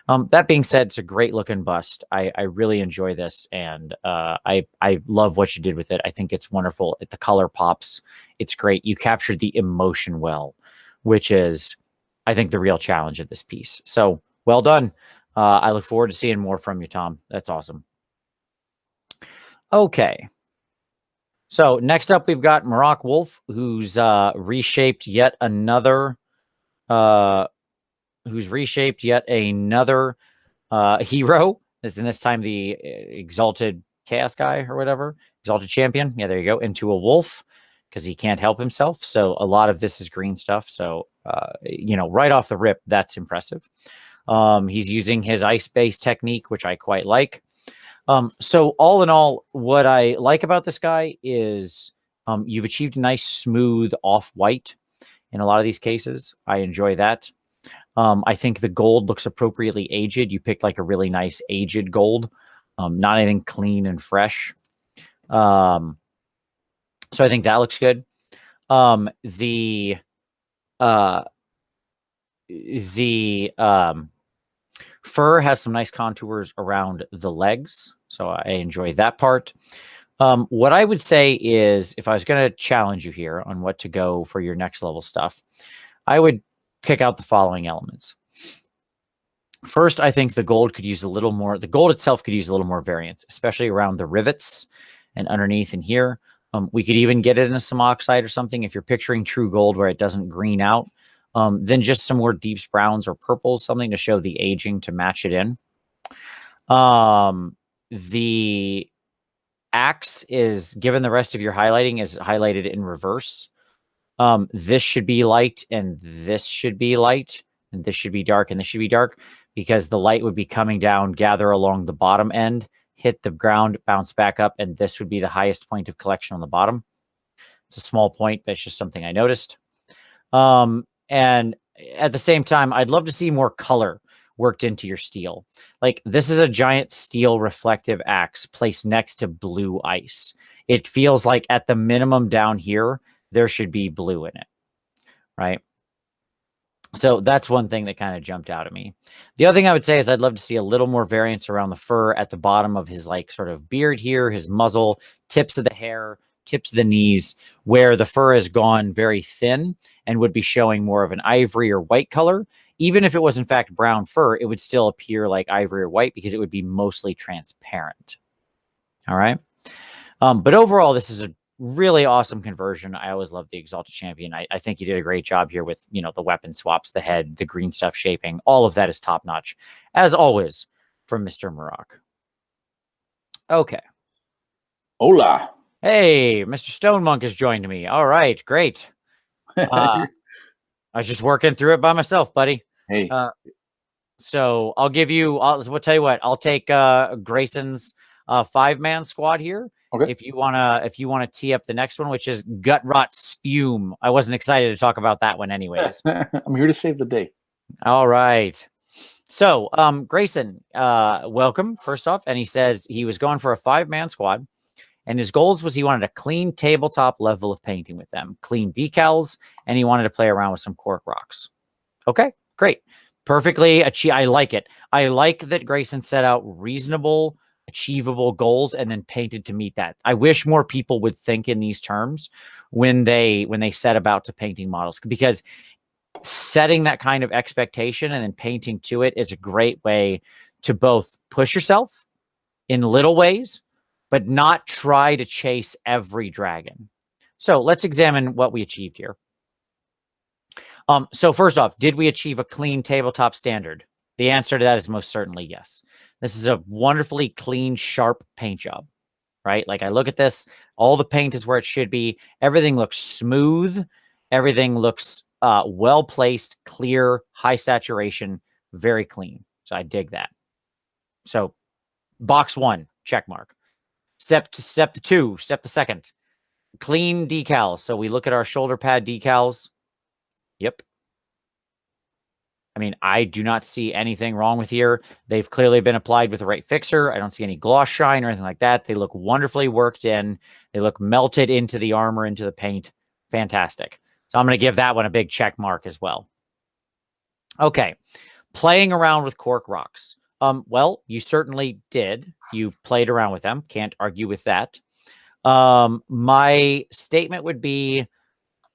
That being said, it's a great looking bust. I really enjoy this, and I love what you did with it. I think it's wonderful. The color pops. It's great. You captured the emotion well, which is, I think, the real challenge of this piece. So well done. I look forward to seeing more from you, Tom. That's awesome. Okay. So next up, we've got Maroc Wolf, who's reshaped yet another hero. This time the exalted chaos guy or whatever, exalted champion. Yeah, there you go. Into a wolf because he can't help himself. So a lot of this is green stuff. So you know, right off the rip, that's impressive. He's using his ice-based technique, which I quite like. So all in all, what I like about this guy is you've achieved a nice smooth off-white in a lot of these cases. I enjoy that. I think the gold looks appropriately aged. You picked like a really nice aged gold, not anything clean and fresh. So I think that looks good. The fur has some nice contours around the legs, so I enjoy that part. What I would say is, if I was going to challenge you here on what to go for your next level stuff, I would pick out the following elements. First, I think the gold could use a little more. The gold itself could use a little more variance, especially around the rivets and underneath in here. We could even get it in some oxide or something. If you're picturing true gold where it doesn't green out, then just some more deeps browns or purples, something to show the aging to match it in. The axe is, given the rest of your highlighting, is highlighted in reverse. This should be light and this should be light and this should be dark and this should be dark, because the light would be coming down, gather along the bottom end, hit the ground, bounce back up, and this would be the highest point of collection on the bottom. It's a small point, but it's just something I noticed. And at the same time, I'd love to see more color worked into your steel. Like this is a giant steel reflective axe placed next to blue ice. It feels like at the minimum down here, there should be blue in it, right? So that's one thing that kind of jumped out at me. The other thing I would say is I'd love to see a little more variance around the fur at the bottom of his like sort of beard here, his muzzle, tips of the hair, tips of the knees, where the fur has gone very thin and would be showing more of an ivory or white color. Even if it was in fact brown fur, it would still appear like ivory or white because it would be mostly transparent. All right. But overall, this is a really awesome conversion. I always love the Exalted Champion. I think you did a great job here with, you know, the weapon swaps, the head, the green stuff shaping. All of that is top notch, as always, from Mr. Maroc. Okay. Hola. Hey, Mr. Stone Monk has joined me. All right, great. I was just working through it by myself, buddy. Hey. So I'll give you, we'll tell you what, I'll take Grayson's 5-man squad here. Okay. If you wanna tee up the next one, which is Gut Rot Spume. I wasn't excited to talk about that one anyways. I'm here to save the day. All right. So Grayson, welcome, first off. And he says he was going for a 5-man squad. And his goals was he wanted a clean tabletop level of painting with them, clean decals, and he wanted to play around with some cork rocks. Okay, great. Perfectly achieved. I like it. I like that Grayson set out reasonable, achievable goals and then painted to meet that. I wish more people would think in these terms when they set about to painting models, because setting that kind of expectation and then painting to it is a great way to both push yourself in little ways, but not try to chase every dragon. So let's examine what we achieved here. So first off, did we achieve a clean tabletop standard? The answer to that is most certainly yes. This is a wonderfully clean, sharp paint job, right? Like I look at this, all the paint is where it should be. Everything looks smooth. Everything looks well placed, clear, high saturation, very clean. So I dig that. So box 1, check mark. Step two, step the second. Clean decals. So we look at our shoulder pad decals. Yep. I mean, I do not see anything wrong with here. They've clearly been applied with the right fixer. I don't see any gloss shine or anything like that. They look wonderfully worked in. They look melted into the armor, into the paint. Fantastic. So I'm going to give that one a big check mark as well. Okay. Playing around with cork rocks. Well, you certainly did. You played around with them. Can't argue with that. My statement would be,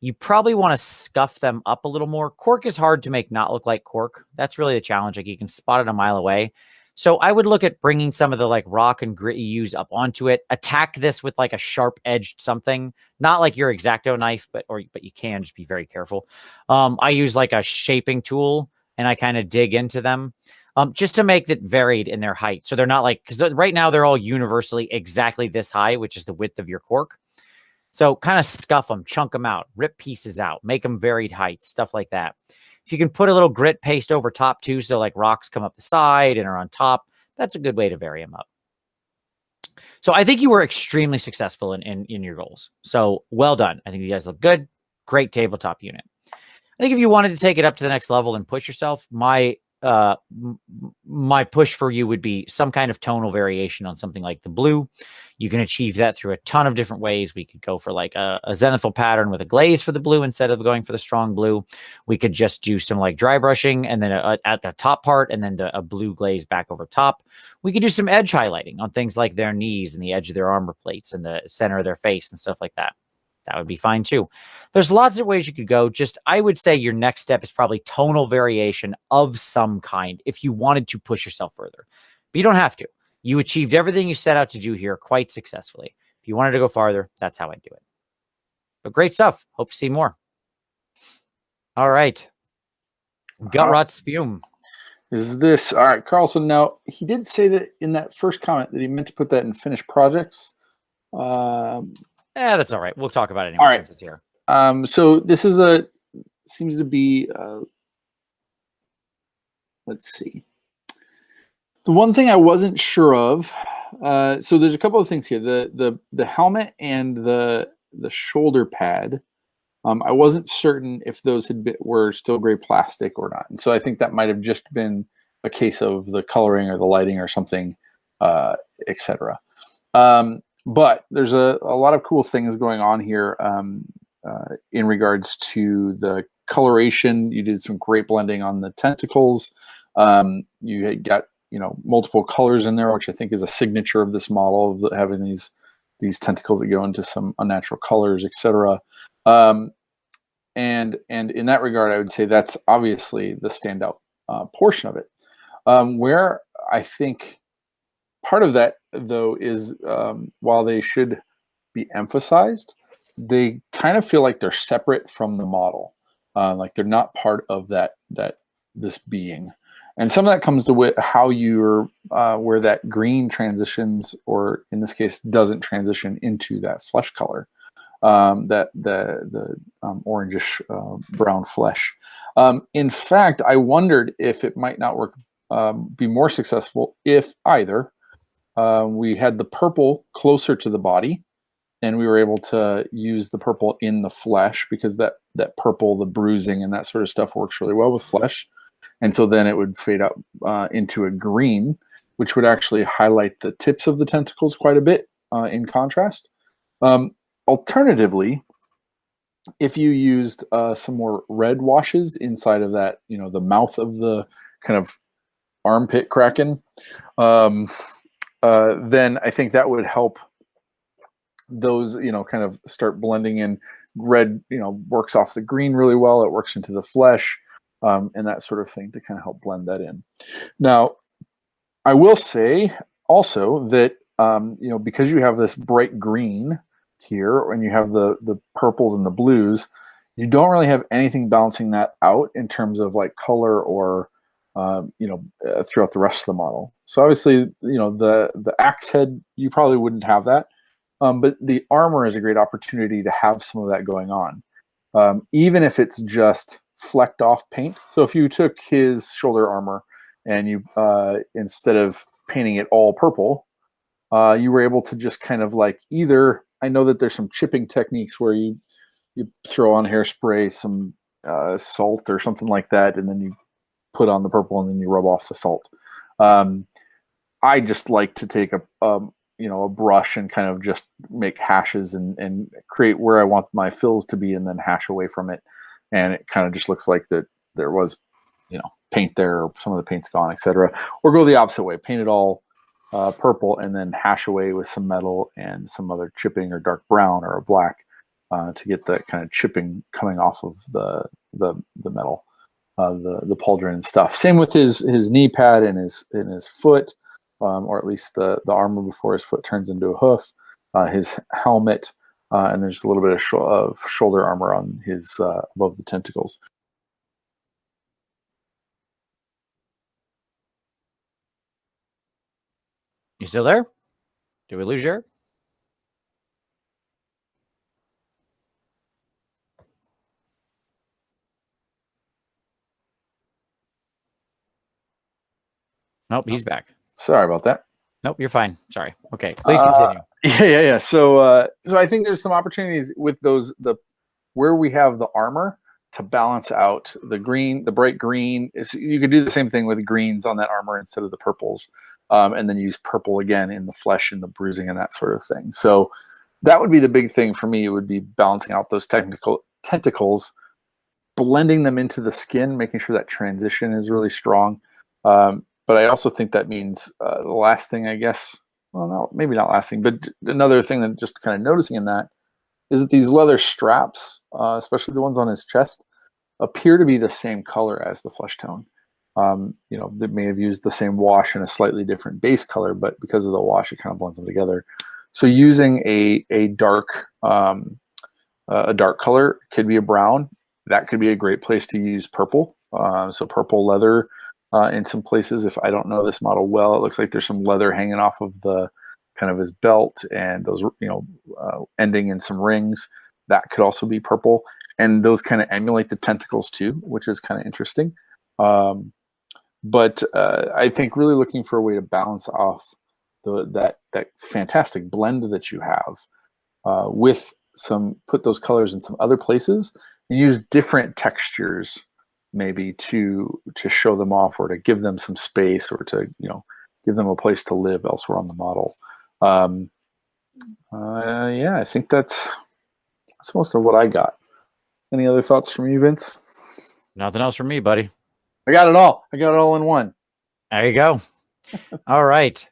you probably want to scuff them up a little more. Cork is hard to make not look like cork. That's really the challenge. Like you can spot it a mile away. So I would look at bringing some of the like rock and grit you use up onto it. Attack this with like a sharp edged something, not like your X-Acto knife, but you can just be very careful. I use like a shaping tool and I kind of dig into them. Just to make it varied in their height. So they're not like, because right now they're all universally exactly this high, which is the width of your cork. So kind of scuff them, chunk them out, rip pieces out, make them varied heights, stuff like that. If you can put a little grit paste over top too, so like rocks come up the side and are on top, that's a good way to vary them up. So I think you were extremely successful in your goals. So well done. I think you guys look good. Great tabletop unit. I think if you wanted to take it up to the next level and push yourself, my push for you would be some kind of tonal variation on something like the blue. You can achieve that through a ton of different ways. We could go for like a zenithal pattern with a glaze for the blue instead of going for the strong blue. We could just do some like dry brushing and then at the top part and then a blue glaze back over top. We could do some edge highlighting on things like their knees and the edge of their armor plates and the center of their face and stuff like that. That would be fine too. There's lots of ways you could go. Just, I would say your next step is probably tonal variation of some kind if you wanted to push yourself further. But you don't have to. You achieved everything you set out to do here quite successfully. If you wanted to go farther, that's how I do it. But great stuff. Hope to see more. All right. Gut rot spume. Is this all right, Carlson? Now, he did say that in that first comment that he meant to put that in finished projects. That's all right. We'll talk about it anyway since it's here. So this is seems to be, let's see. The one thing I wasn't sure of, so there's a couple of things here. The helmet and the shoulder pad, I wasn't certain if those were still gray plastic or not. And so I think that might have just been a case of the coloring or the lighting or something, etc. But there's a lot of cool things going on here in regards to the coloration. You did some great blending on the tentacles. You had got multiple colors in there, which I think is a signature of this model, of having these tentacles that go into some unnatural colors, etc. And in that regard, I would say that's obviously the standout portion of it. Where I think part of that, though, is while they should be emphasized, they kind of feel like they're separate from the model, like they're not part of this being. And some of that comes to how you're where that green transitions, or in this case, doesn't transition into that flesh color, that the orangish brown flesh. In fact, I wondered if it might not be more successful if either we had the purple closer to the body, and we were able to use the purple in the flesh, because that purple, the bruising and that sort of stuff works really well with flesh. And so then it would fade out into a green, which would actually highlight the tips of the tentacles quite a bit in contrast. Alternatively, if you used some more red washes inside of that, the mouth of the kind of armpit kraken, then I think that would help those, kind of start blending in. Red, works off the green really well. It works into the flesh. And that sort of thing to kind of help blend that in. Now, I will say also that, because you have this bright green here, and you have the purples and the blues, you don't really have anything balancing that out in terms of like color or throughout the rest of the model. So obviously, the axe head, you probably wouldn't have that. But the armor is a great opportunity to have some of that going on. Even if it's just flecked off paint. So if you took his shoulder armor and you, instead of painting it all purple, you were able to just kind of like either, I know that there's some chipping techniques where you throw on hairspray, some salt or something like that, and then you put on the purple and then you rub off the salt. I just like to take a brush and kind of just make hashes and create where I want my fills to be and then hash away from it. And it kind of just looks like that there was, paint there, or some of the paint's gone, etc. Or go the opposite way, paint it all purple and then hash away with some metal and some other chipping or dark brown or a black to get that kind of chipping coming off of the metal, the pauldron and stuff. Same with his knee pad and his foot. Or at least the armor before his foot turns into a hoof, his helmet, and there's a little bit of shoulder armor on his above the tentacles. You still there? Did we lose you? Nope, he's back. Sorry about that. Nope, you're fine. Sorry. Okay, please continue. Yeah. So I think there's some opportunities with where we have the armor to balance out the green, the bright green. You could do the same thing with greens on that armor instead of the purples, and then use purple again in the flesh and the bruising and that sort of thing. So that would be the big thing for me. It would be balancing out those tentacles, blending them into the skin, making sure that transition is really strong. But I also think that means the last thing, I guess, well, no, maybe not last thing, but another thing that just kind of noticing in that is that these leather straps, especially the ones on his chest, appear to be the same color as the flesh tone. They may have used the same wash in a slightly different base color, but because of the wash, it kind of blends them together. So using a dark color, could be a brown. That could be a great place to use purple. So purple leather. In some places, if I don't know this model well, it looks like there's some leather hanging off of the kind of his belt and those, ending in some rings. That could also be purple. And those kind of emulate the tentacles too, which is kind of interesting. But I think really looking for a way to balance off that fantastic blend that you have with put those colors in some other places and use different textures maybe to show them off or to give them some space or to give them a place to live elsewhere on the model. I think that's most of what I got. Any other thoughts from you, Vince? Nothing else from me, buddy. I got it all in one. There you go. All right.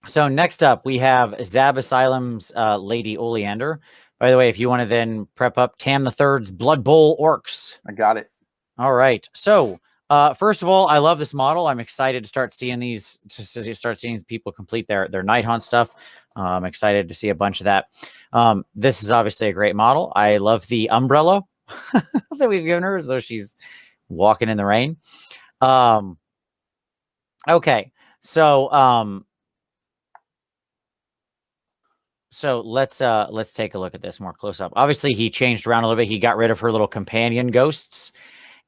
So next up we have Zab Asylum's Lady Oleander. By the way, if you want to then prep up Tam the Third's Blood Bowl Orcs. I got it. All right. So, first of all, I love this model. I'm excited to start seeing people complete their night hunt stuff. I'm excited to see a bunch of that. This is obviously a great model. I love the umbrella that we've given her as though she's walking in the rain. Okay. So let's take a look at this more close up. Obviously, he changed around a little bit. He got rid of her little companion ghosts.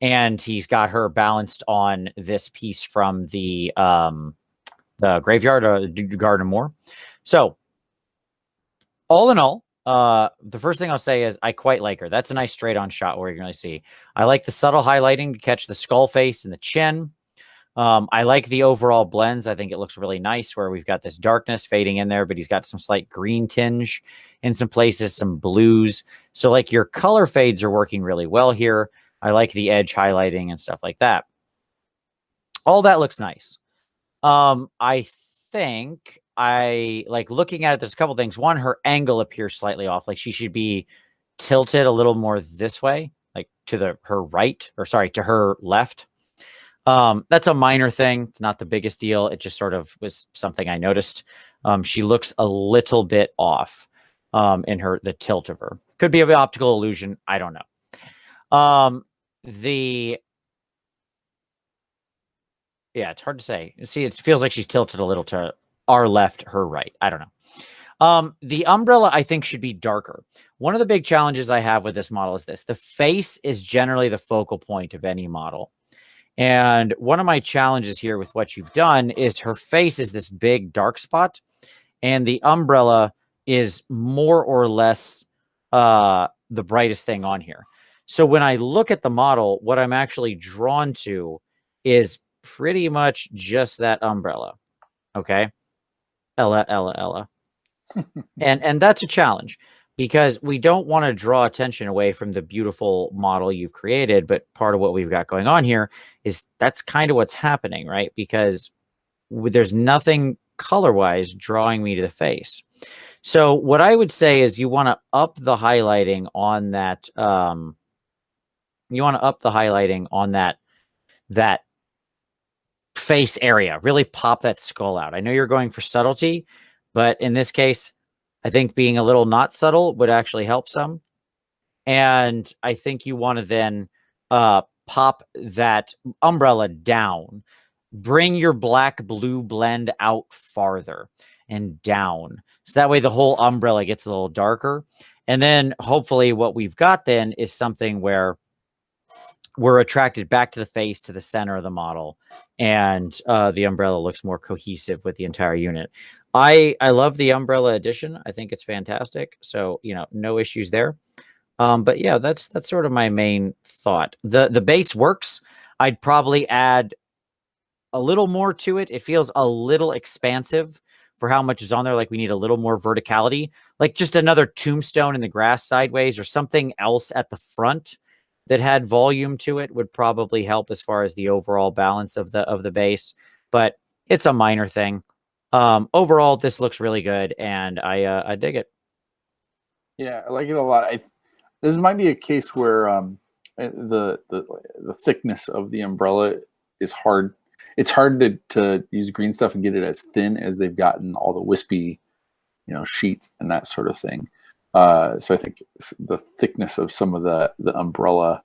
And he's got her balanced on this piece from the graveyard, Garden of Moor. So, all in all, the first thing I'll say is I quite like her. That's a nice straight-on shot where you're going to see. I like the subtle highlighting to catch the skull face and the chin. I like the overall blends. I think it looks really nice where we've got this darkness fading in there, but he's got some slight green tinge in some places, some blues. So, like, your color fades are working really well here. I like the edge highlighting and stuff like that. All that looks nice. I think I like looking at it. There's a couple things. One, her angle appears slightly off. Like she should be tilted a little more this way, like to her right, or sorry, to her left. That's a minor thing. It's not the biggest deal. It just sort of was something I noticed. She looks a little bit off in the tilt of her. Could be an optical illusion. I don't know. The Yeah, it's hard to say. See, it feels like she's tilted a little to our left, her right. I don't know. The umbrella, I think, should be darker. One of the big challenges I have with this model is this. The face is generally the focal point of any model. And one of my challenges here with what you've done is her face is this big dark spot, and the umbrella is more or less the brightest thing on here. So when I look at the model, what I'm actually drawn to is pretty much just that umbrella. Okay. Ella. And that's a challenge because we don't want to draw attention away from the beautiful model you've created. But part of what we've got going on here is that's kind of what's happening, right? Because there's nothing color-wise drawing me to the face. So what I would say is you want to up the highlighting on that. You want to up the highlighting on that face area. Really pop that skull out. I know you're going for subtlety, but in this case, I think being a little not subtle would actually help some. And I think you want to then pop that umbrella down. Bring your black-blue blend out farther and down. So that way the whole umbrella gets a little darker. And then hopefully what we've got then is something where we're attracted back to the face, to the center of the model, and the umbrella looks more cohesive with the entire unit. I love the umbrella edition. I think it's fantastic. So, no issues there. But yeah, that's sort of my main thought. The base works. I'd probably add a little more to it. It feels a little expansive for how much is on there. Like we need a little more verticality, like just another tombstone in the grass sideways or something else at the front that had volume to it would probably help as far as the overall balance of the base. But it's a minor thing. Overall, this looks really good, and I dig it. Yeah, I like it a lot. This might be a case where the thickness of the umbrella is hard. It's hard to use green stuff and get it as thin as they've gotten all the wispy, sheets and that sort of thing. So I think the thickness of some of the umbrella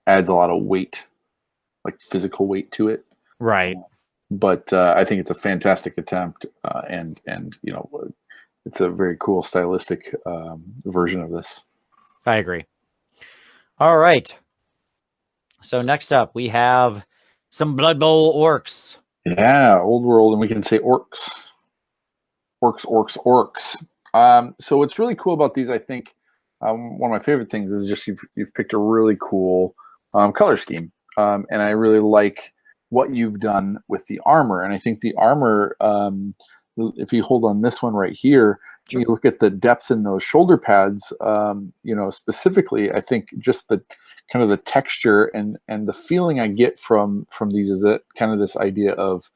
adds a lot of weight, like physical weight to it. Right. But I think it's a fantastic attempt, and it's a very cool stylistic version of this. I agree. All right. So next up, we have some Blood Bowl orcs. Yeah, old world, and we can say orcs. Orcs. So what's really cool about these, I think, one of my favorite things is just you've picked a really cool color scheme, and I really like what you've done with the armor. And I think the armor, if you hold on this one right here, sure, you look at the depth in those shoulder pads, specifically, I think just the kind of the texture and the feeling I get from these is that kind of this idea of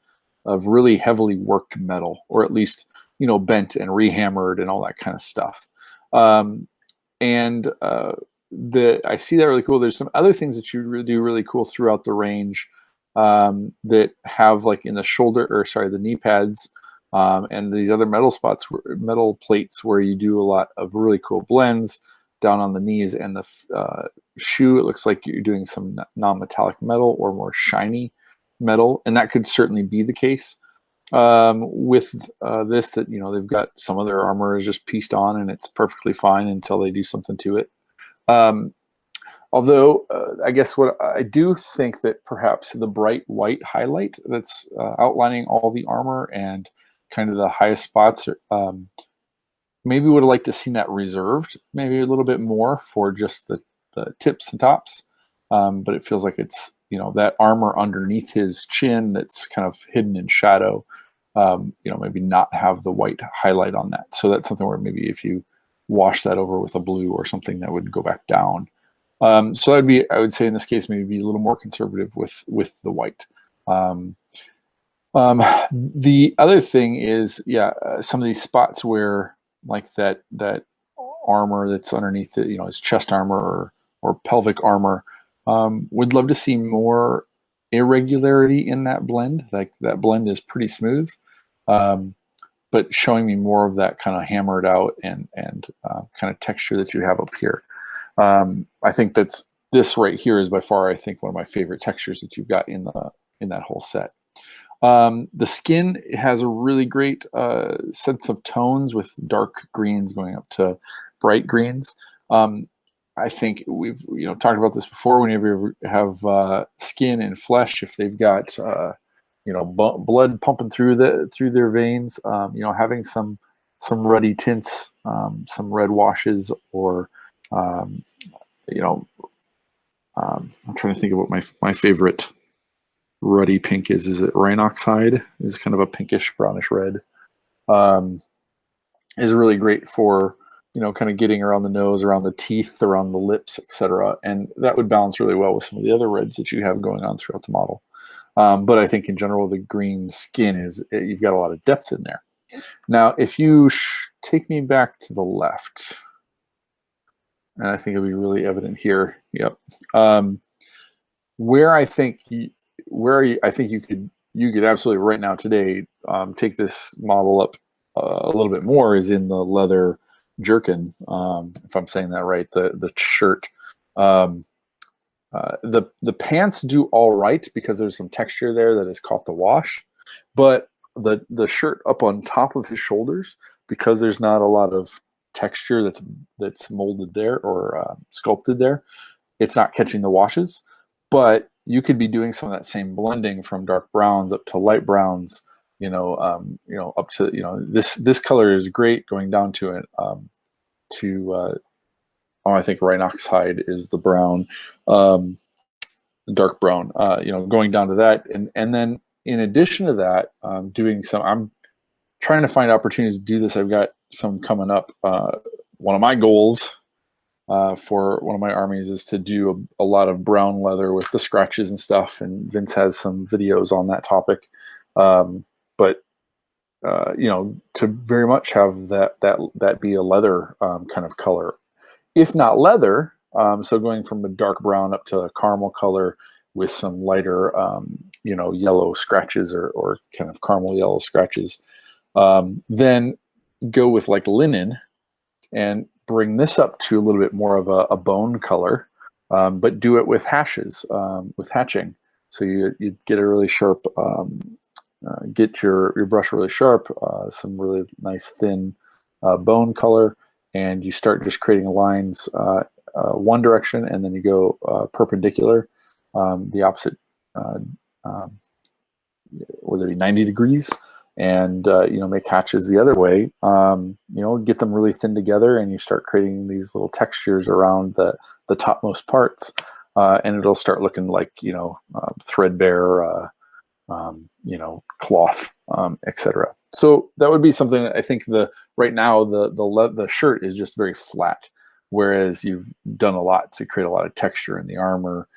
really heavily worked metal, or at least, bent and rehammered and all that kind of stuff. I see that really cool. There's some other things that you do really cool throughout the range that have, like in the knee pads, and these other metal plates where you do a lot of really cool blends down on the knees, and the shoe, it looks like you're doing some non-metallic metal or more shiny metal, and that could certainly be the case with this, that they've got some of their armor is just pieced on and it's perfectly fine until they do something to it. Although I guess what I do think that perhaps the bright white highlight that's outlining all the armor and kind of the highest spots, maybe would have liked to seen that reserved maybe a little bit more for just the tips and tops. But it feels like it's, that armor underneath his chin that's kind of hidden in shadow, maybe not have the white highlight on that. So that's something where maybe if you wash that over with a blue or something, that would go back down. So I would say in this case, maybe be a little more conservative with the white. The other thing is, some of these spots where like that armor that's underneath it, is chest armor or pelvic armor. Would love to see more irregularity in that blend. Like that blend is pretty smooth, but showing me more of that kind of hammered out and kind of texture that you have up here. I think this right here is by far, I think, one of my favorite textures that you've got in whole set. The skin has a really great sense of tones with dark greens going up to bright greens. I think we've talked about this before. Whenever you have skin and flesh, if they've got blood pumping through their veins, having some ruddy tints, some red washes, or I'm trying to think of what my favorite ruddy pink is. Is it Rhinox hide? Is kind of a pinkish brownish red. Is really great for kind of getting around the nose, around the teeth, around the lips, etc. And that would balance really well with some of the other reds that you have going on throughout the model. But I think in general, the green skin you've got a lot of depth in there. Now, if you take me back to the left, and I think it'll be really evident here. Yep. Where I think you could absolutely right now today take this model up a little bit more is in the leather jerkin, if I'm saying that right, the shirt. The pants do all right because there's some texture there that has caught the wash, but the shirt up on top of his shoulders, because there's not a lot of texture that's molded there or sculpted there, it's not catching the washes. But you could be doing some of that same blending from dark browns up to light browns, up to this color is great going down to it I think Rhinox hide is the brown, dark brown, going down to that, and then in addition to that, I'm trying to find opportunities to do this. I've got some coming up. One of my goals for one of my armies is to do a lot of brown leather with the scratches and stuff, and Vince has some videos on that topic. But to very much have that be a leather kind of color, if not leather. So going from a dark brown up to a caramel color with some lighter, yellow scratches or kind of caramel yellow scratches. Then go with like linen and bring this up to a little bit more of a bone color, but do it with hashes, with hatching. So you get a really sharp, get your brush really sharp, some really nice thin bone color, and you start just creating lines one direction, and then you go perpendicular, the opposite, whether it be 90 degrees, and make hatches the other way. Get them really thin together, and you start creating these little textures around the topmost parts, and it'll start looking like threadbare, cloth, etc. So that would be something that I think right now the shirt is just very flat, whereas you've done a lot to create a lot of texture in the armor,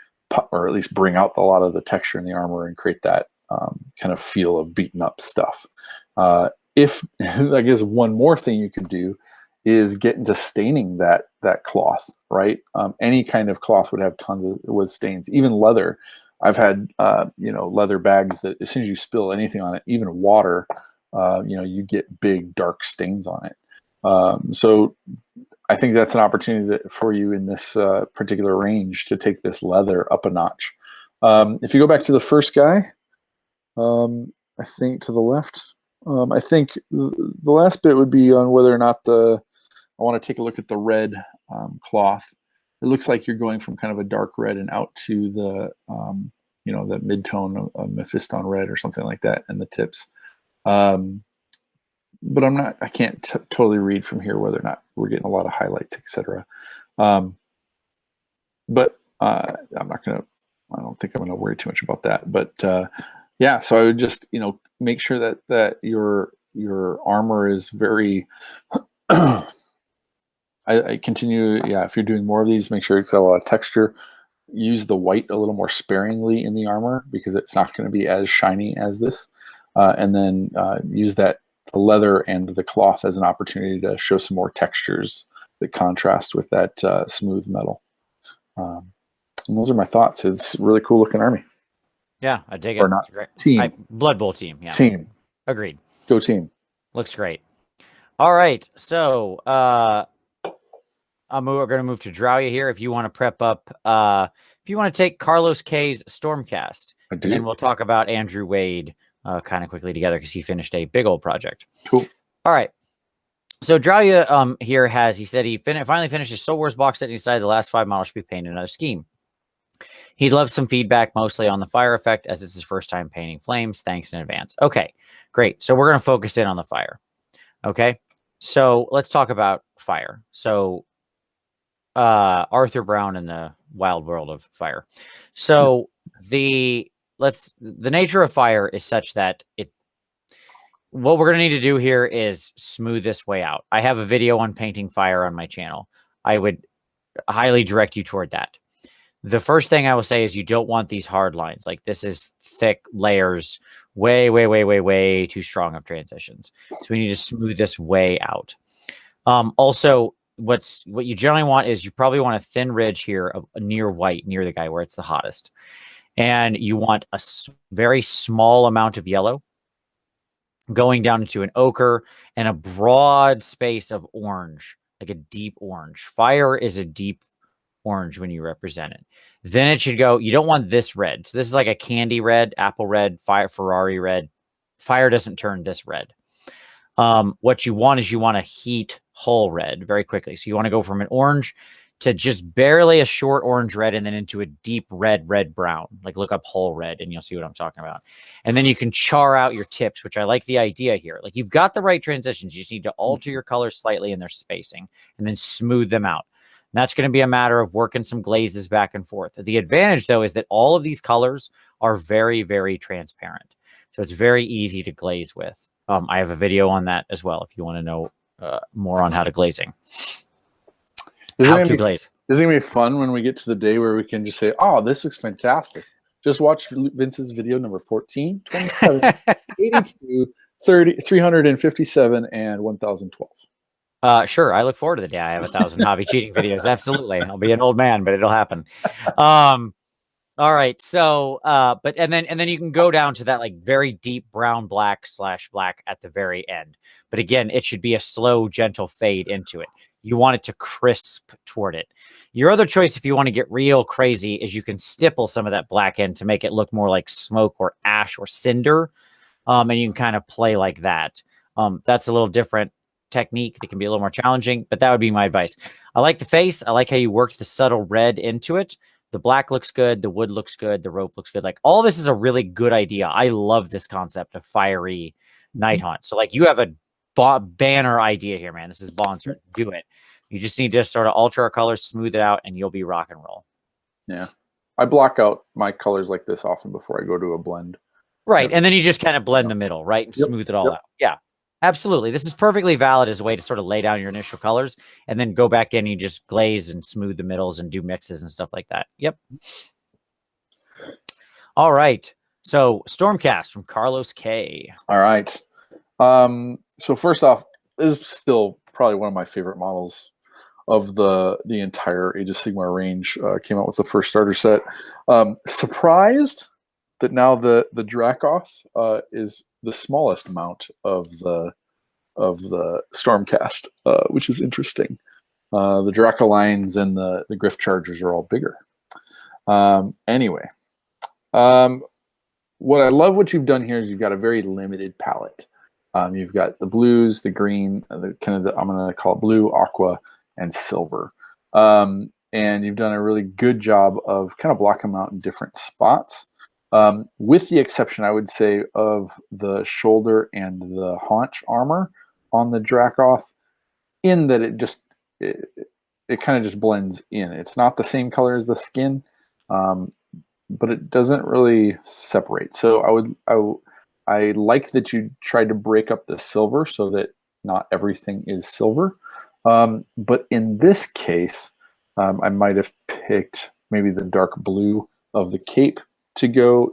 or at least bring out a lot of the texture in the armor and create that kind of feel of beaten up stuff. If I guess one more thing you could do is get into staining that cloth, right? Any kind of cloth would have tons with stains, even leather. I've had leather bags that as soon as you spill anything on it, even water, you get big dark stains on it. So I think that's an opportunity for you in this particular range to take this leather up a notch. If you go back to the first guy, I think to the left, I think the last bit would be on whether or not I want to take a look at the red cloth. It looks like you're going from kind of a dark red and out to the that mid-tone of Mephiston red or something like that in the tips. But I can't totally read from here whether or not we're getting a lot of highlights, etc. But I don't think I'm going to worry too much about that. But yeah, so I would just, make sure that your armor is very, I continue. Yeah. If you're doing more of these, make sure it's got a lot of texture. Use the white a little more sparingly in the armor because it's not going to be as shiny as this. And then use the leather and the cloth as an opportunity to show some more textures that contrast with that smooth metal. And those are my thoughts. It's a really cool looking army. Yeah, I dig it. Or not. It's great. Team. Blood Bowl team. Yeah. Team. Agreed. Go team. Looks great. All right. So we're going to move to Drowya here. If you want to prep up, if you want to take Carlos K's Stormcast, I And do. then we'll talk about Andrew Wade kind of quickly together because he finished a big old project. Cool. All right. So Drauya here he said he finally finished his Soul Wars box set and he decided the last 5 models should be painted another scheme. He'd love some feedback mostly on the fire effect as it's his first time painting flames. Thanks in advance. Okay, great. So we're going to focus in on the fire. Okay, so let's talk about fire. So Arthur Brown in the wild world of fire. So the nature of fire is such that what we're going to need to do here is smooth this way out. I have a video on painting fire on my channel. I would highly direct you toward that. The first thing I will say is you don't want these hard lines. Like this is thick layers, way too strong of transitions. So we need to smooth this way out. Also, what you generally want is you probably want a thin ridge here of near white, near the guy where it's the hottest. And you want a very small amount of yellow going down into an ochre and a broad space of orange, like a deep orange. Fire is a deep orange when you represent it. Then it should go, you don't want this red. So this is like a candy red, apple red, Ferrari red. Fire doesn't turn this red. What you want is you want to heat whole red very quickly. So you want to go from an orange to just barely a short orange red and then into a deep red brown. Like look up whole red and you'll see what I'm talking about. And then you can char out your tips, which I like the idea here. Like you've got the right transitions. You just need to alter your colors slightly in their spacing and then smooth them out. And that's going to be a matter of working some glazes back and forth. The advantage, though, is that all of these colors are very transparent. So it's very easy to glaze with. I have a video on that as well if you want to know more on how to glazing. How to glaze. Is it going to be fun when we get to the day where we can just say, oh, this looks fantastic. Just watch Vince's video number 14, 27, 82, 30, 357, and 1012. Sure. I look forward to the day I have 1,000 hobby cheating videos. Absolutely. I'll be an old man, but it'll happen. All right. So, and then you can go down to that like very deep brown black / black at the very end. But again, it should be a slow, gentle fade into it. You want it to crisp toward it. Your other choice, if you want to get real crazy, is you can stipple some of that black end to make it look more like smoke or ash or cinder. And you can kind of play like that. That's a little different technique that can be a little more challenging, but that would be my advice. I like the face. I like how you worked the subtle red into it. The black looks good. The wood looks good. The rope looks good. Like all this is a really good idea. I love this concept of fiery night hunt. So like you have a banner idea here, man. This is sponsored. Do it. You just need to sort of alter our colors, smooth it out, and you'll be rock and roll. Yeah. I block out my colors like this often before I go to a blend. Right. And then you just kind of blend the middle, right? And smooth it all out. Yeah. Absolutely. This is perfectly valid as a way to sort of lay down your initial colors and then go back in and you just glaze and smooth the middles and do mixes and stuff like that. Yep. All right. So Stormcast from Carlos K. All right. So first off, this is still probably one of my favorite models of the entire Age of Sigmar range. Came out with the first starter set. Surprised that now the Dracoth is the smallest amount of the Stormcast, which is interesting. The Dracolines and the Griff Chargers are all bigger. Anyway, what I love what you've done here is you've got a very limited palette. You've got the blues, the green, I'm going to call it blue, aqua, and silver. And you've done a really good job of kind of blocking them out in different spots. With the exception, I would say, of the shoulder and the haunch armor on the Dracoth, in that it kind of just blends in. It's not the same color as the skin, but it doesn't really separate. So I like that you tried to break up the silver so that not everything is silver. But in this case, I might have picked maybe the dark blue of the cape to go,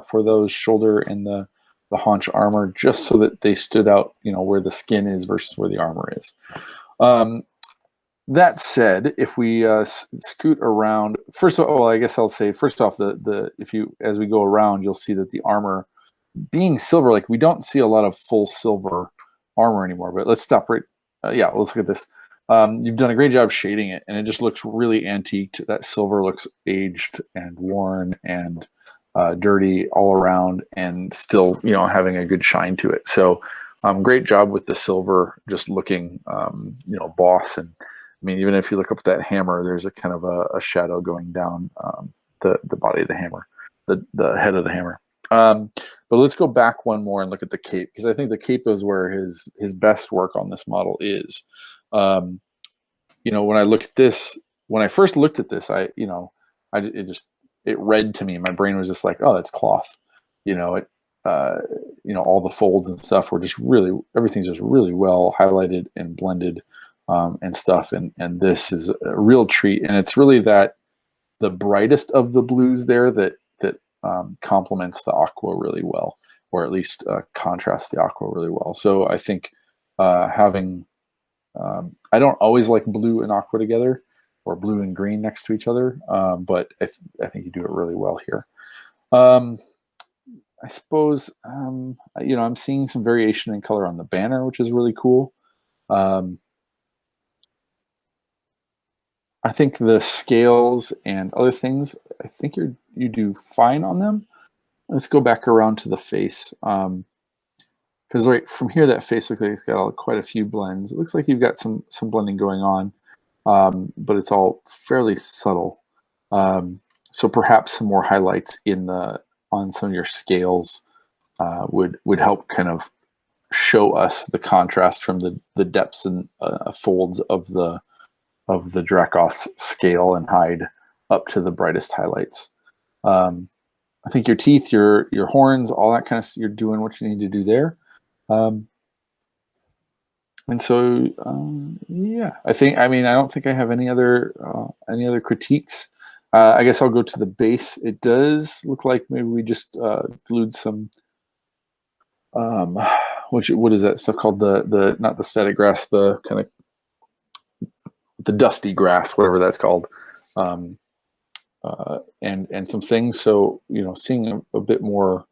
for those shoulder and the haunch armor, just so that they stood out, where the skin is versus where the armor is. That said, if we scoot around, first of all, I guess I'll say first off, as we go around, you'll see that the armor being silver, like we don't see a lot of full silver armor anymore. But let's stop right. Let's look at this. You've done a great job shading it, and it just looks really antique. That silver looks aged and worn, and dirty all around, and still, you know, having a good shine to it. So great job with the silver, just looking, you know, boss. And I mean, even if you look up at that hammer, there's a kind of a shadow going down the body of the hammer, the head of the hammer. But let's go back one more and look at the cape, because I think the cape is where his best work on this model is. You know, when I look at this, when I first looked at this, it read to me. My brain was just like, oh, that's cloth. You know, you know, all the folds and stuff were just really, everything's just really well highlighted and blended and stuff. And this is a real treat. And it's really the brightest of the blues there that complements the aqua really well, or at least contrasts the aqua really well. So I think having, I don't always like blue and aqua together, or blue and green next to each other, but I think you do it really well here. I suppose, you know, I'm seeing some variation in color on the banner, which is really cool. I think the scales and other things, I think you do fine on them. Let's go back around to the face. Because right from here, that face looks like it's got quite a few blends. It looks like you've got some blending going on, but it's all fairly subtle. So perhaps some more highlights on some of your scales would help kind of show us the contrast from the depths and folds of the Dracoth's scale and hide up to the brightest highlights. I think your teeth, your horns, all that kind of, you're doing what you need to do there. And so, yeah, I don't think I have any other critiques. I guess I'll go to the base. It does look like maybe we just glued some, what is that stuff called? The not the static grass, the kind of the dusty grass, whatever that's called, and some things. So, you know, seeing a bit more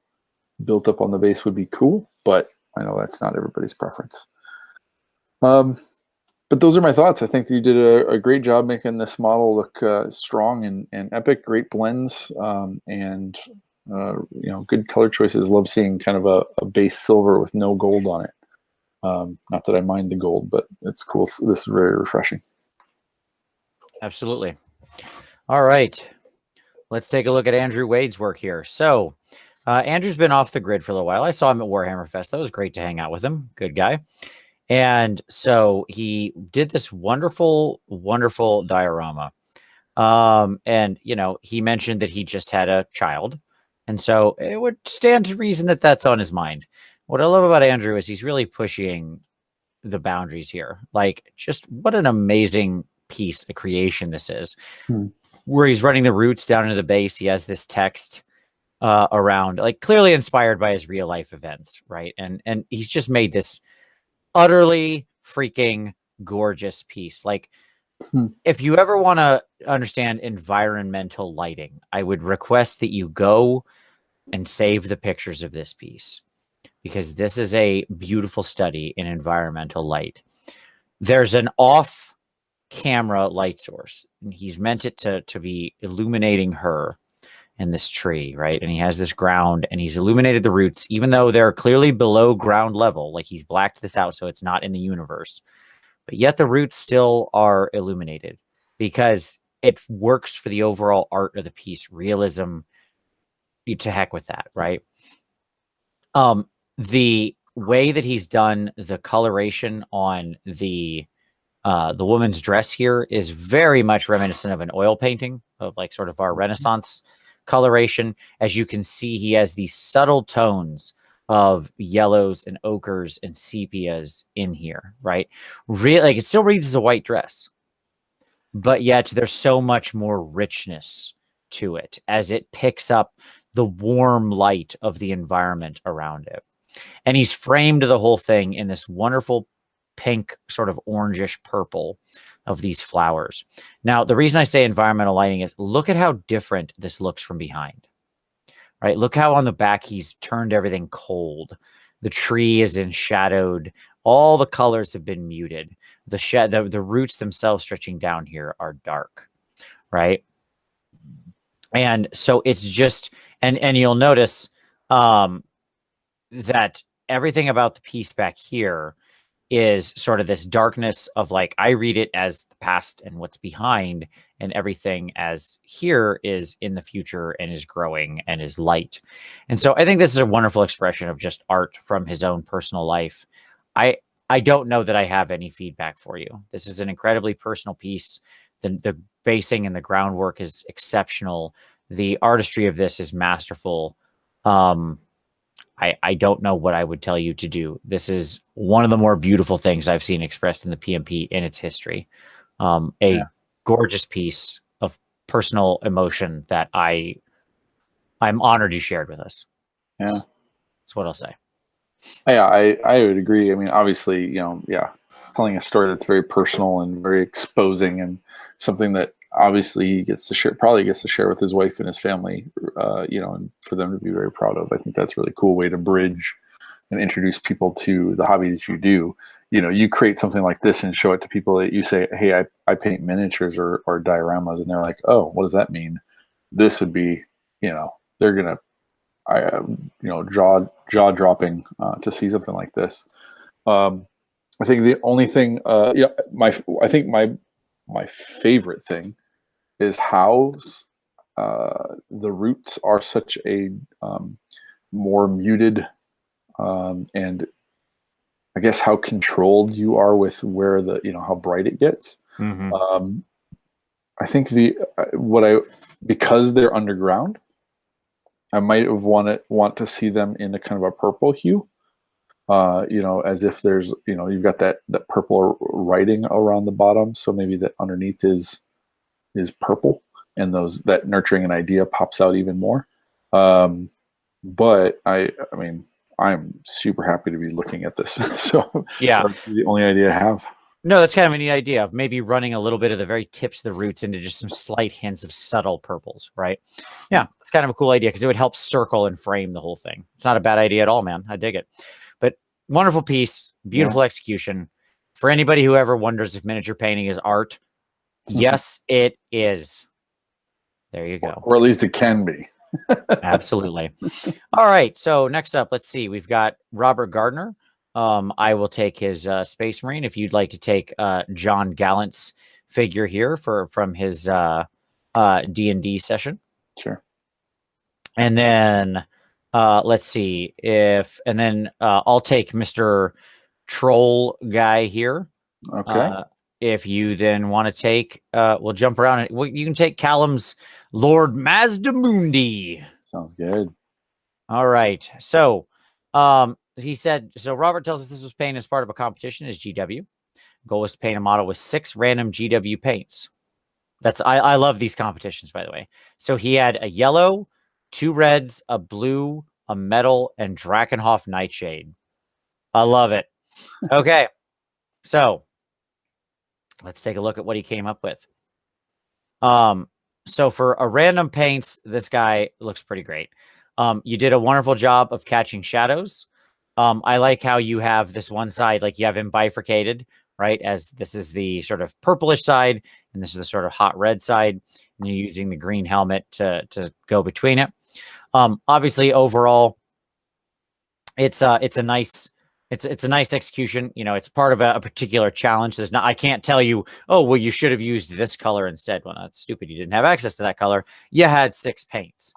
built up on the base would be cool, but I know that's not everybody's preference. But those are my thoughts. I think you did a great job making this model look strong and epic. Great blends, and you know, good color choices. Love seeing kind of a base silver with no gold on it. Not that I mind the gold, but it's cool. This is very refreshing. Absolutely. All right. Let's take a look at Andrew Wade's work here. So Andrew's been off the grid for a little while. I saw him at Warhammer Fest. That was great to hang out with him. Good guy. And so he did this wonderful, wonderful diorama. And, you know, he mentioned that he just had a child. And so it would stand to reason that that's on his mind. What I love about Andrew is he's really pushing the boundaries here. Like, just what an amazing piece of creation this is. Where he's running the roots down into the base. He has this text around, like, clearly inspired by his real life events, right? And he's just made this utterly freaking gorgeous piece. Like, if you ever want to understand environmental lighting, I would request that you go and save the pictures of this piece, because this is a beautiful study in environmental light. There's an off-camera light source, and he's meant it to be illuminating her in this tree, right? And he has this ground, and he's illuminated the roots, even though they're clearly below ground level. Like, he's blacked this out so it's not in the universe. But yet the roots still are illuminated because it works for the overall art of the piece. Realism, to heck with that, right? The way that he's done the coloration on the woman's dress here is very much reminiscent of an oil painting, of like sort of our Renaissance coloration. As you can see, he has these subtle tones of yellows and ochres and sepias in here, right? Really, like, it still reads as a white dress, but yet there's so much more richness to it as it picks up the warm light of the environment around it. And he's framed the whole thing in this wonderful pink, sort of orangish purple of these flowers. Now, the reason I say environmental lighting is, look at how different this looks from behind, right? Look how on the back he's turned everything cold. The tree is enshadowed. All the colors have been muted. The roots themselves stretching down here are dark, right? And so it's just, and you'll notice that everything about the piece back here is sort of this darkness of like, I read it as the past and what's behind, and everything as here is in the future and is growing and is light. And so I think this is a wonderful expression of just art from his own personal life. I don't know that I have any feedback for you. This is an incredibly personal piece. The basing and the groundwork is exceptional. The artistry of this is masterful. I don't know what I would tell you to do. This is one of the more beautiful things I've seen expressed in the PmP in its history. Gorgeous piece of personal emotion that I'm honored you shared with us. Yeah, that's what I'll say. Yeah, I would agree. I mean, obviously, telling a story that's very personal and very exposing, and something that obviously he probably gets to share with his wife and his family, and for them to be very proud of. I think that's a really cool way to bridge and introduce people to the hobby that you do. You create something like this and show it to people that you say, hey, I paint miniatures or dioramas, and they're like, oh, what does that mean? This would be, they're going to, jaw dropping to see something like this. I think the only thing, I think my favorite thing is how the roots are such a more muted, and I guess how controlled you are with where how bright it gets. Mm-hmm. I think because they're underground, I might have want to see them in a kind of a purple hue, as if there's, you've got that purple writing around the bottom. So maybe that underneath is purple, and that nurturing an idea pops out even more. But I mean, I'm super happy to be looking at this. So yeah, that's the only idea I have. No, that's kind of a neat idea of maybe running a little bit of the very tips of the roots into just some slight hints of subtle purples, right? Yeah, it's kind of a cool idea because it would help circle and frame the whole thing. It's not a bad idea at all, man. I dig it. But wonderful piece, beautiful execution. For anybody who ever wonders if miniature painting is art, yes, it is. There you go. Or at least it can be. Absolutely. All right. So next up, let's see. We've got Robert Gardner. I will take his Space Marine. If you'd like to take John Gallant's figure here from his D&D session. Sure. And then let's see and then I'll take Mr. Troll guy here. Okay. If you then want to take, we'll jump around. You can take Callum's Lord Mazdamundi. Sounds good. All right. So he said, so Robert tells us this was painted as part of a competition as GW. Goal was to paint a model with 6 random GW paints. I love these competitions, by the way. So he had a yellow, 2 reds, a blue, a metal, and Drakenhof Nightshade. I love it. Okay. So let's take a look at what he came up with. So for a random paints, this guy looks pretty great. You did a wonderful job of catching shadows. I like how you have this one side, like you have him bifurcated, right? As this is the sort of purplish side, and this is the sort of hot red side. And you're using the green helmet to go between it. Obviously, overall, it's a nice execution. It's part of a particular challenge. I can't tell you, oh, well, you should have used this color instead. Well, that's stupid. You didn't have access to that color. You had 6 paints.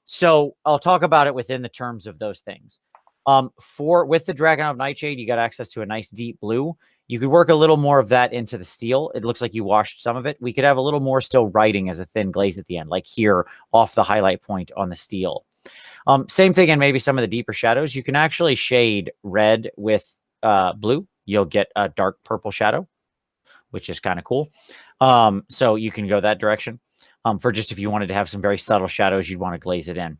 So I'll talk about it within the terms of those things. With the Drakenhof Nightshade, you got access to a nice deep blue. You could work a little more of that into the steel. It looks like you washed some of it. We could have a little more still writing as a thin glaze at the end, like here off the highlight point on the steel. Same thing, and maybe some of the deeper shadows. You can actually shade red with blue. You'll get a dark purple shadow, which is kind of cool. So you can go that direction. For just if you wanted to have some very subtle shadows, you'd want to glaze it in.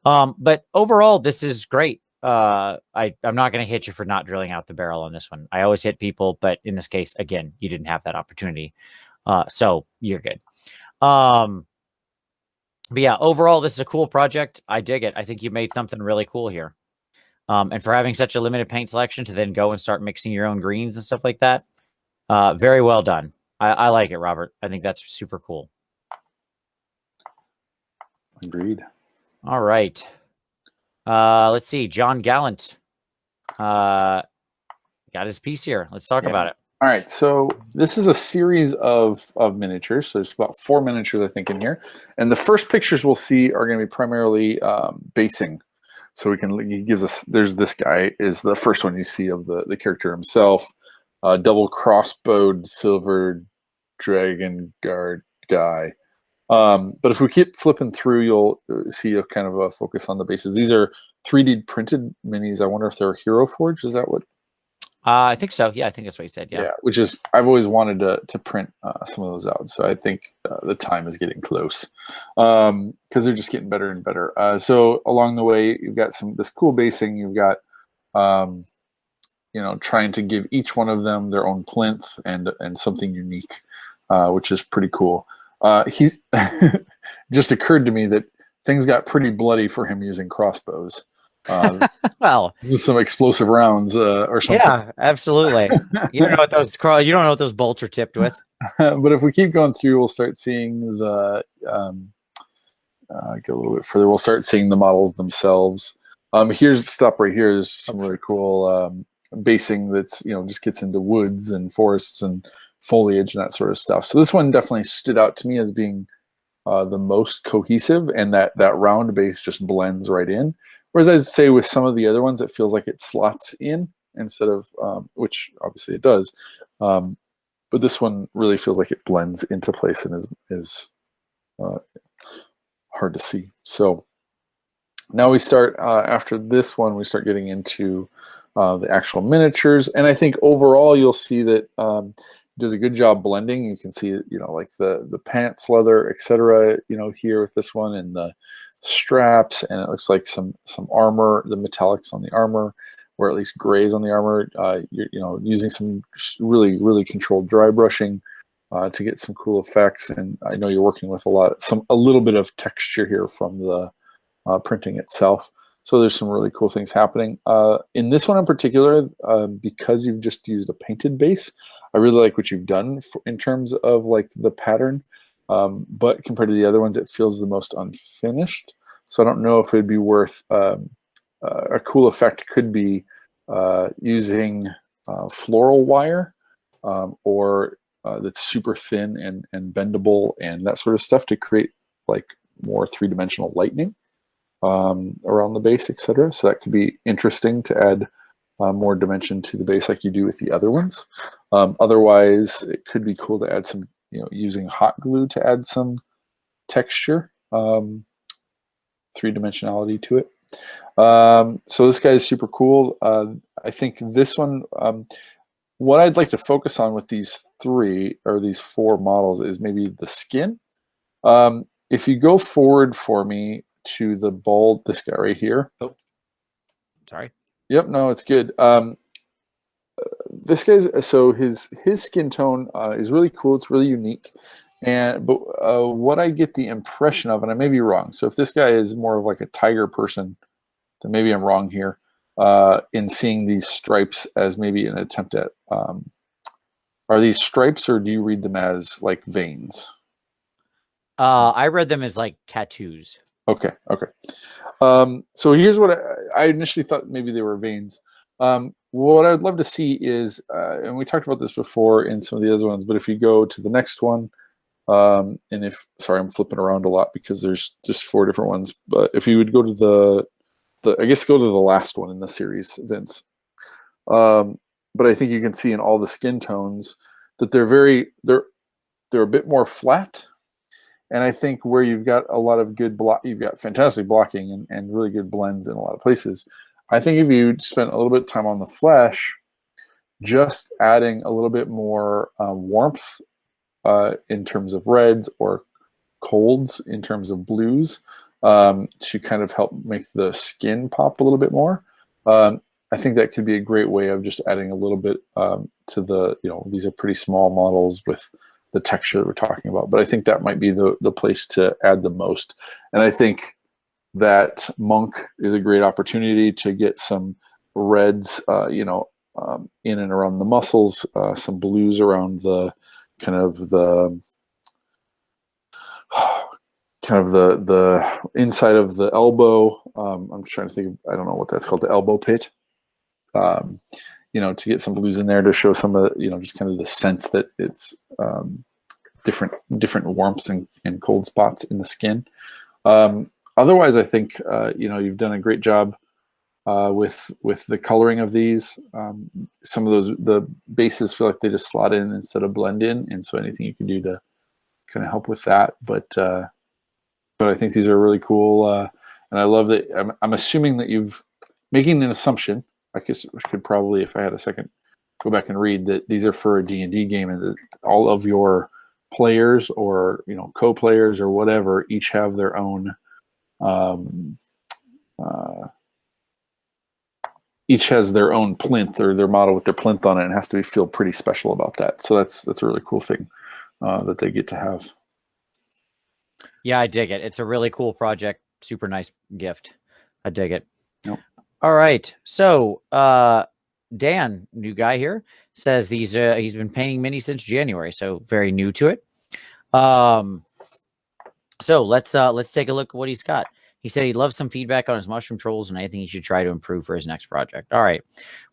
But overall, this is great. I'm not going to hit you for not drilling out the barrel on this one. I always hit people, but in this case, again, you didn't have that opportunity. So you're good. But yeah, overall, this is a cool project. I dig it. I think you made something really cool here. And for having such a limited paint selection to then go and start mixing your own greens and stuff like that, very well done. I like it, Robert. I think that's super cool. Agreed. All right. Let's see. John Gallant got his piece here. Let's talk about it. All right, so this is a series of miniatures. So there's about 4 miniatures, I think, in here. And the first pictures we'll see are going to be primarily basing. So he gives us, there's this guy is the first one you see of the character himself. Double crossbowed silver dragon guard guy. But if we keep flipping through, you'll see a kind of a focus on the bases. These are 3D printed minis. I wonder if they're Hero Forge. Is that what? I think so. Yeah, I think that's what he said. Yeah. Which is, I've always wanted to print some of those out. So I think the time is getting close because they're just getting better and better. So along the way, you've got this cool basing. You've got, trying to give each one of them their own plinth and something unique, which is pretty cool. He's just occurred to me that things got pretty bloody for him using crossbows. Well, some explosive rounds or something. Yeah, absolutely. You don't know what those bolts are tipped with. But if we keep going through, we'll start seeing the go a little bit further. We'll start seeing the models themselves. Here's stop right here. There's some really cool basing that's just gets into woods and forests and foliage and that sort of stuff. So this one definitely stood out to me as being the most cohesive, and that round base just blends right in. Whereas I'd say with some of the other ones, it feels like it slots in instead of, which obviously it does. But this one really feels like it blends into place and is hard to see. So now we start, after this one, we start getting into the actual miniatures. And I think overall, you'll see that it does a good job blending. You can see, like the pants leather, etc. Here with this one, and the straps, and it looks like some armor, the metallics on the armor, or at least grays on the armor. Using some really controlled dry brushing to get some cool effects. And I know you're working with a little bit of texture here from the printing itself. So there's some really cool things happening. In this one in particular, because you've just used a painted base, I really like what you've done in terms of like the pattern. But compared to the other ones, it feels the most unfinished. So I don't know if it'd be worth a cool effect could be using floral wire or that's super thin and bendable and that sort of stuff to create like more 3-dimensional lightning around the base, etc. So that could be interesting to add more dimension to the base like you do with the other ones. Otherwise, it could be cool to add some, using hot glue to add some texture, 3-dimensionality to it. So this guy is super cool. I think this one, what I'd like to focus on with these 4 models is maybe the skin. If you go forward for me to the bald, this guy right here. Oh, sorry. Yep, no, it's good. This guy's, so his skin tone is really cool. It's really unique. But what I get the impression of, and I may be wrong, so if this guy is more of like a tiger person, then maybe I'm wrong here in seeing these stripes as maybe an attempt at, are these stripes or do you read them as like veins? I read them as like tattoos. Okay. So here's what I initially thought maybe they were veins. What I'd love to see is, and we talked about this before in some of the other ones, but if you go to the next one, and sorry, I'm flipping around a lot because there's just 4 different ones, but if you would go to I guess go to the last one in the series, Vince. But I think you can see in all the skin tones that they're a bit more flat. And I think where you've got a lot of good you've got fantastic blocking and really good blends in a lot of places. I think if you spent a little bit of time on the flesh, just adding a little bit more warmth in terms of reds or colds in terms of blues to kind of help make the skin pop a little bit more. I think that could be a great way of just adding a little bit to the, these are pretty small models with the texture that we're talking about, but I think that might be the place to add the most. And I think that Monk is a great opportunity to get some reds, in and around the muscles, some blues around the kind of kind of the inside of the elbow. I'm trying to think of, I don't know what that's called, the elbow pit. To get some blues in there to show some of the, just kind of the sense that it's different warmths and cold spots in the skin. Otherwise, I think you've done a great job with the coloring of these. Some of the bases feel like they just slot in instead of blend in, and so anything you can do to kind of help with that. But I think these are really cool, and I love that. I'm assuming that you've making an assumption. I guess I could probably, if I had a second, go back and read that these are for a D&D game, and that all of your players or co-players or whatever each have their own. Each has their own plinth or their model with their plinth on it, and has to feel pretty special about that. So that's a really cool thing that they get to have. Yeah, I dig it. It's a really cool project. Super nice gift. I dig it. Yep. All right. So Dan, new guy here, says he's been painting mini since January, so very new to it. So let's take a look at what he's got. He said he'd love some feedback on his mushroom trolls and anything he should try to improve for his next project. All right.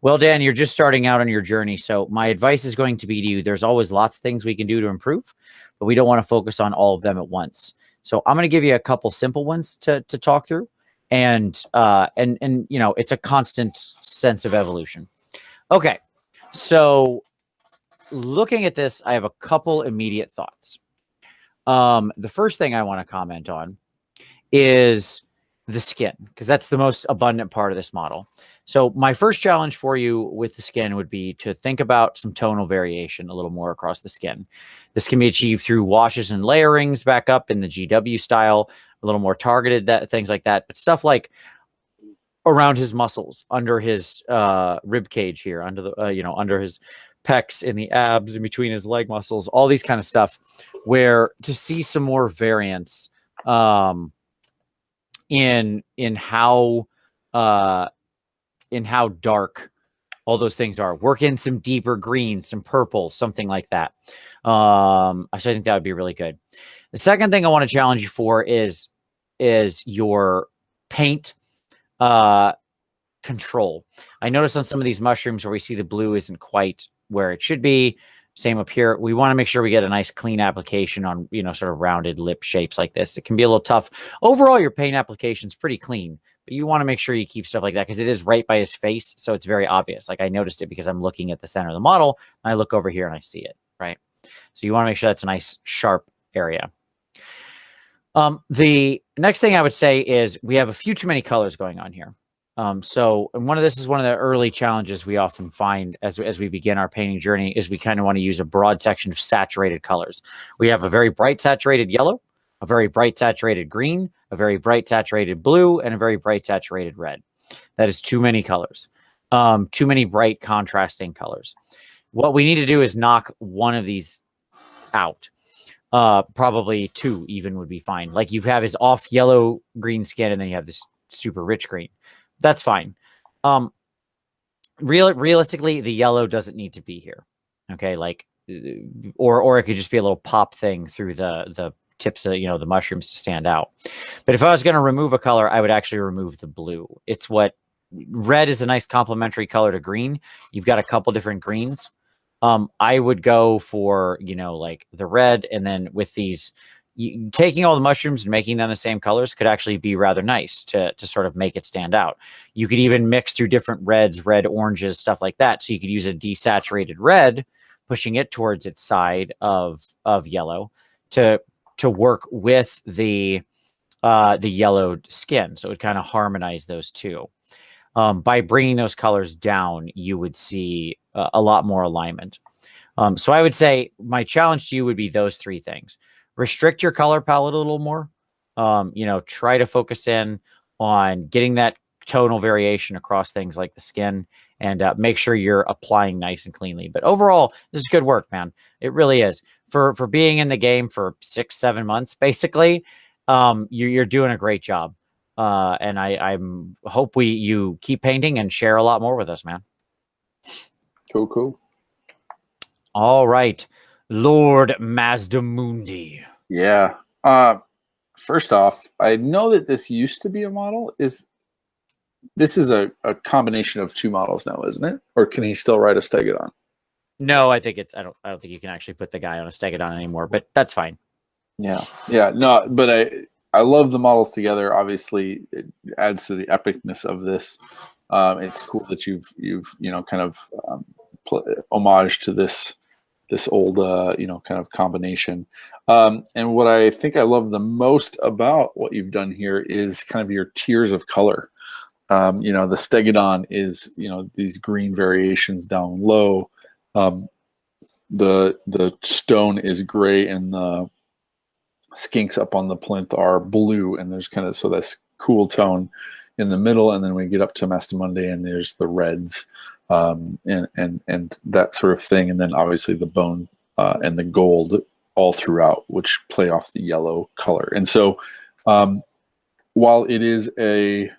Well, Dan, you're just starting out on your journey. So my advice is going to be to you, there's always lots of things we can do to improve, but we don't want to focus on all of them at once. So I'm going to give you a couple simple ones to talk through. And it's a constant sense of evolution. Okay. So looking at this, I have a couple immediate thoughts. The first thing I want to comment on is the skin, because that's the most abundant part of this model. So my first challenge for you with the skin would be to think about some tonal variation a little more across the skin. This can be achieved through washes and layerings back up in the GW style, a little more targeted, things like that. But stuff like around his muscles, under his rib cage here, under the under his pecs, in the abs, in between his leg muscles, all these kind of stuff, where to see some more variance in how dark all those things are. Work in some deeper greens, some purple, something like that. So I think that would be really good. The second thing I want to challenge you for is your paint control. I noticed on some of these mushrooms where we see the blue isn't quite where it should be. Same up here. We want to make sure we get a nice clean application on, sort of rounded lip shapes like this. It can be a little tough. Overall, your paint application is pretty clean, but you want to make sure you keep stuff like that because it is right by his face. So it's very obvious. Like I noticed it because I'm looking at the center of the model. And I look over here and I see it, right? So you want to make sure that's a nice sharp area. The next thing I would say is we have a few too many colors going on here. So this is one of the early challenges we often find as we begin our painting journey is we kind of want to use a broad section of saturated colors. We have a very bright saturated yellow, a very bright saturated green, a very bright saturated blue, and a very bright saturated red. That is too many colors, too many bright contrasting colors. What we need to do is knock one of these out. Probably two even would be fine. Like you have his off yellow green skin, and then you have this super rich green. That's fine. Realistically, the yellow doesn't need to be here. Okay, like, or it could just be a little pop thing through the tips of the mushrooms to stand out. But if I was going to remove a color, I would actually remove the blue. It's what red is a nice complementary color to green. You've got a couple different greens. I would go for like the red, and then with these. Taking all the mushrooms and making them the same colors could actually be rather nice to sort of make it stand out. You could even mix through different reds, red, oranges, stuff like that. So you could use a desaturated red, pushing it towards its side of yellow to work with the yellowed skin. So it would kind of harmonize those two. By bringing those colors down, you would see a lot more alignment. So I would say my challenge to you would be those three things. Restrict your color palette a little more. Try to focus in on getting that tonal variation across things like the skin, and make sure you're applying nice and cleanly. But overall, this is good work, man. It really is. For being in the game for 6-7 months, basically, you're doing a great job. And I hope you keep painting and share a lot more with us, man. Cool. All right. Lord Mazdamundi. Yeah. first off, I know that this used to be a model. This is a combination of two models now, isn't it? Or can he still ride a Stegodon? No, I think it's. I don't think you can actually put the guy on a Stegodon anymore, but that's fine. Yeah, yeah, no, but I love the models together. Obviously, it adds to the epicness of this. It's cool that you've kind of homage to this old kind of combination. And what I think I love the most about what you've done here is kind of your tiers of color. The Stegodon is these green variations down low. The stone is gray, and the skinks up on the plinth are blue, and there's kind of that's cool tone in the middle, and then we get up to Mastamundi and there's the reds, and that sort of thing, and then obviously the bone and the gold all throughout, which play off the yellow color. And so while it is a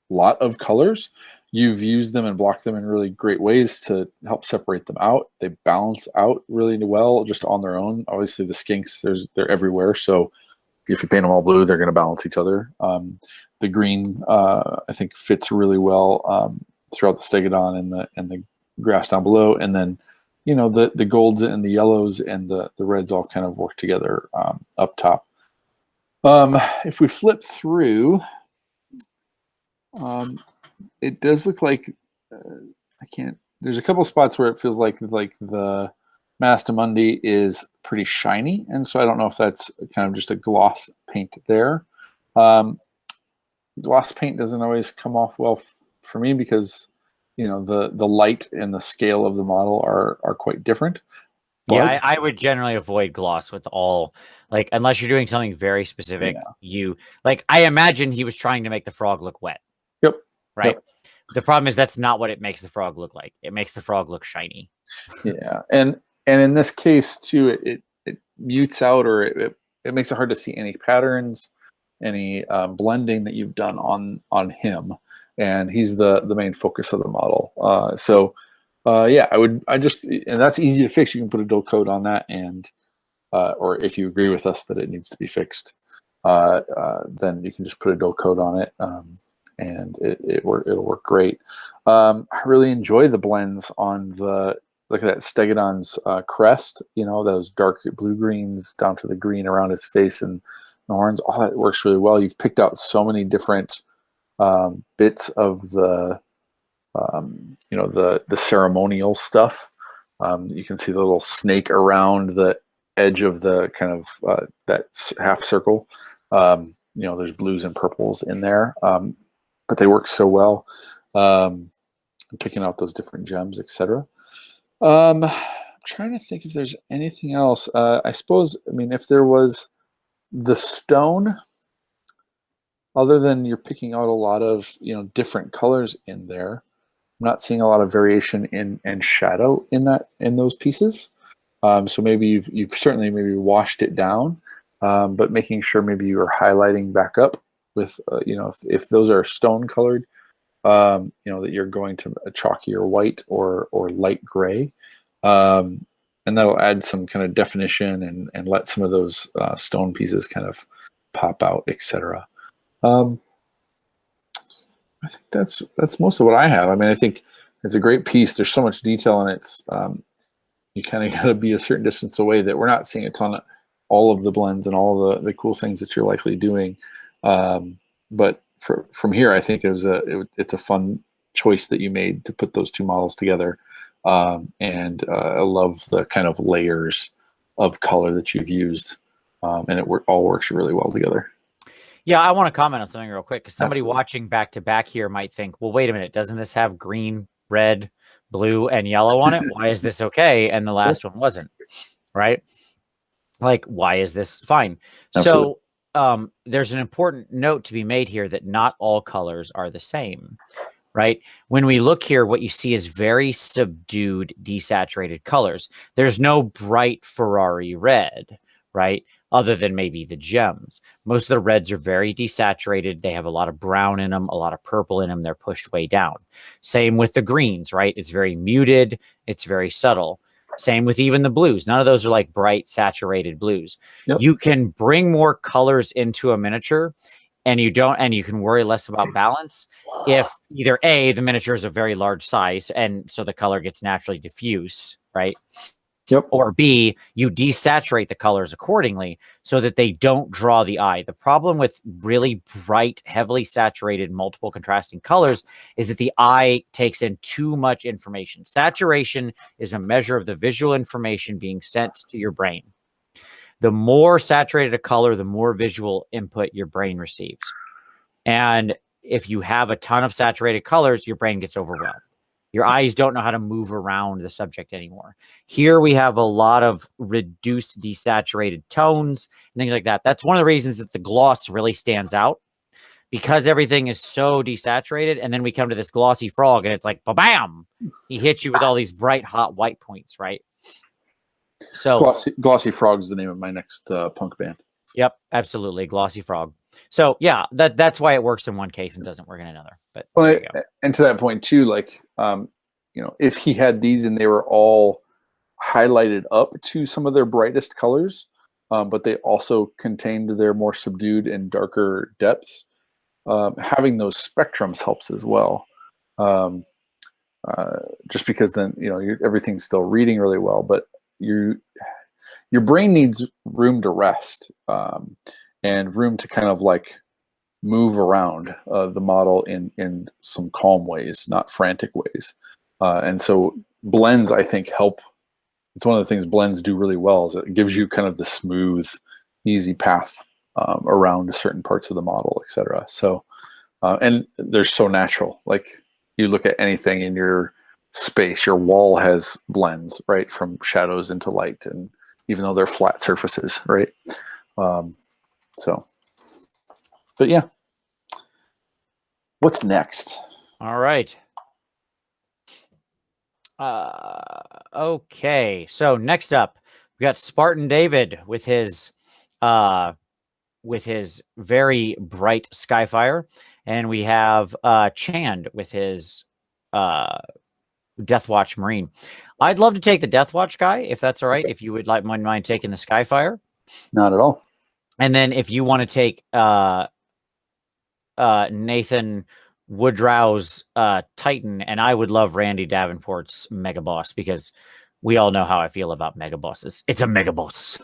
lot of colors, you've used them and blocked them in really great ways to help separate them out. They balance out really well just on their own. Obviously, the skinks, they're everywhere. So if you paint them all blue, they're going to balance each other. The green, I think, fits really well throughout the Stegodon and the grass down below. And then, the golds and the yellows and the reds all kind of work together up top. If we flip through, it does look like there's a couple spots where it feels like the Mastamundi is pretty shiny, and so I don't know if that's kind of just a gloss paint there. Gloss paint doesn't always come off well for me because the light and the scale of the model are quite different. But, yeah, I would generally avoid gloss with all, unless you're doing something very specific. Yeah. I imagine he was trying to make the frog look wet. Yep. Right. Yep. The problem is that's not what it makes the frog look like. It makes the frog look shiny. Yeah, and in this case too, it mutes out, or it makes it hard to see any patterns, any blending that you've done on him, and he's the main focus of the model. And that's easy to fix. You can put a dull coat on that, and or if you agree with us that it needs to be fixed, then you can just put a dull coat on it. And it'll work great. I really enjoy the blends on look at that Stegodon's crest, those dark blue greens down to the green around his face and the horns. All that works really well. You've picked out so many different bits of the ceremonial stuff. You can see the little snake around the edge of the kind of that half circle. There's blues and purples in there. But they work so well, picking out those different gems, etc. I'm trying to think if there's anything else. I suppose, if there was the stone, other than you're picking out a lot of different colors in there, I'm not seeing a lot of variation in shadow in those pieces. So maybe you've certainly maybe washed it down, but making sure maybe you are highlighting back up with if those are stone colored, that you're going to a chalkier white or light gray, and that'll add some kind of definition and let some of those stone pieces kind of pop out, etc. I think that's most of what I have. I think it's a great piece. There's so much detail in it. You kind of got to be a certain distance away that we're not seeing a ton of all of the blends and all the cool things that you're likely doing. But from here, I think it's a fun choice that you made to put those two models together. And I love the kind of layers of color that you've used, and it all works really well together. Yeah, I want to comment on something real quick, because somebody Absolutely. watching back to back here might think, well, wait a minute, doesn't this have green, red, blue, and yellow on it? Why is this okay and the last one wasn't? Right? Why is this fine? Absolutely. So there's an important note to be made here that not all colors are the same, right? When we look here, what you see is very subdued, desaturated colors. There's no bright Ferrari red, right? Other than maybe the gems. Most of the reds are very desaturated. They have a lot of brown in them, a lot of purple in them. They're pushed way down. Same with the greens, right? It's very muted. It's very subtle. Same with even the blues. None of those are like bright saturated blues. Yep. You can bring more colors into a miniature, and you can worry less about balance if either A, the miniature is a very large size, and so the color gets naturally diffuse, right? Yep. Or B, you desaturate the colors accordingly so that they don't draw the eye. The problem with really bright, heavily saturated, multiple contrasting colors is that the eye takes in too much information. Saturation is a measure of the visual information being sent to your brain. The more saturated a color, the more visual input your brain receives. And if you have a ton of saturated colors, your brain gets overwhelmed. Your eyes don't know how to move around the subject anymore. Here we have a lot of reduced, desaturated tones and things like that. That's one of the reasons that the gloss really stands out, because everything is so desaturated. And then we come to this glossy frog and it's like, ba-bam! He hits you with all these bright, hot white points, right? So Glossy Frog's the name of my next punk band. Yep, absolutely. Glossy Frog. So yeah, that's why it works in one case and doesn't work in another. But and to that point too, like if he had these and they were all highlighted up to some of their brightest colors, but they also contained their more subdued and darker depths, having those spectrums helps as well. Just because then everything's still reading really well, but your brain needs room to rest and room to kind of like move around the model in some calm ways, not frantic ways. And so blends, I think, help. It's one of the things blends do really well, is it gives you kind of the smooth, easy path around certain parts of the model, etc. So, and they're so natural. Like you look at anything in your space, your wall has blends, right, from shadows into light, and even though they're flat surfaces, right? But yeah. What's next? All right. Okay. So next up, we got Spartan David with his very bright Skyfire, and we have Chand with his Deathwatch Marine. I'd love to take the Deathwatch guy, if that's all right. If you would mind taking the Skyfire. Not at all. And then if you want to take Nathan Woodrow's Titan, and I would love Randy Davenport's Mega Boss, because we all know how I feel about Mega Bosses. It's a Mega Boss.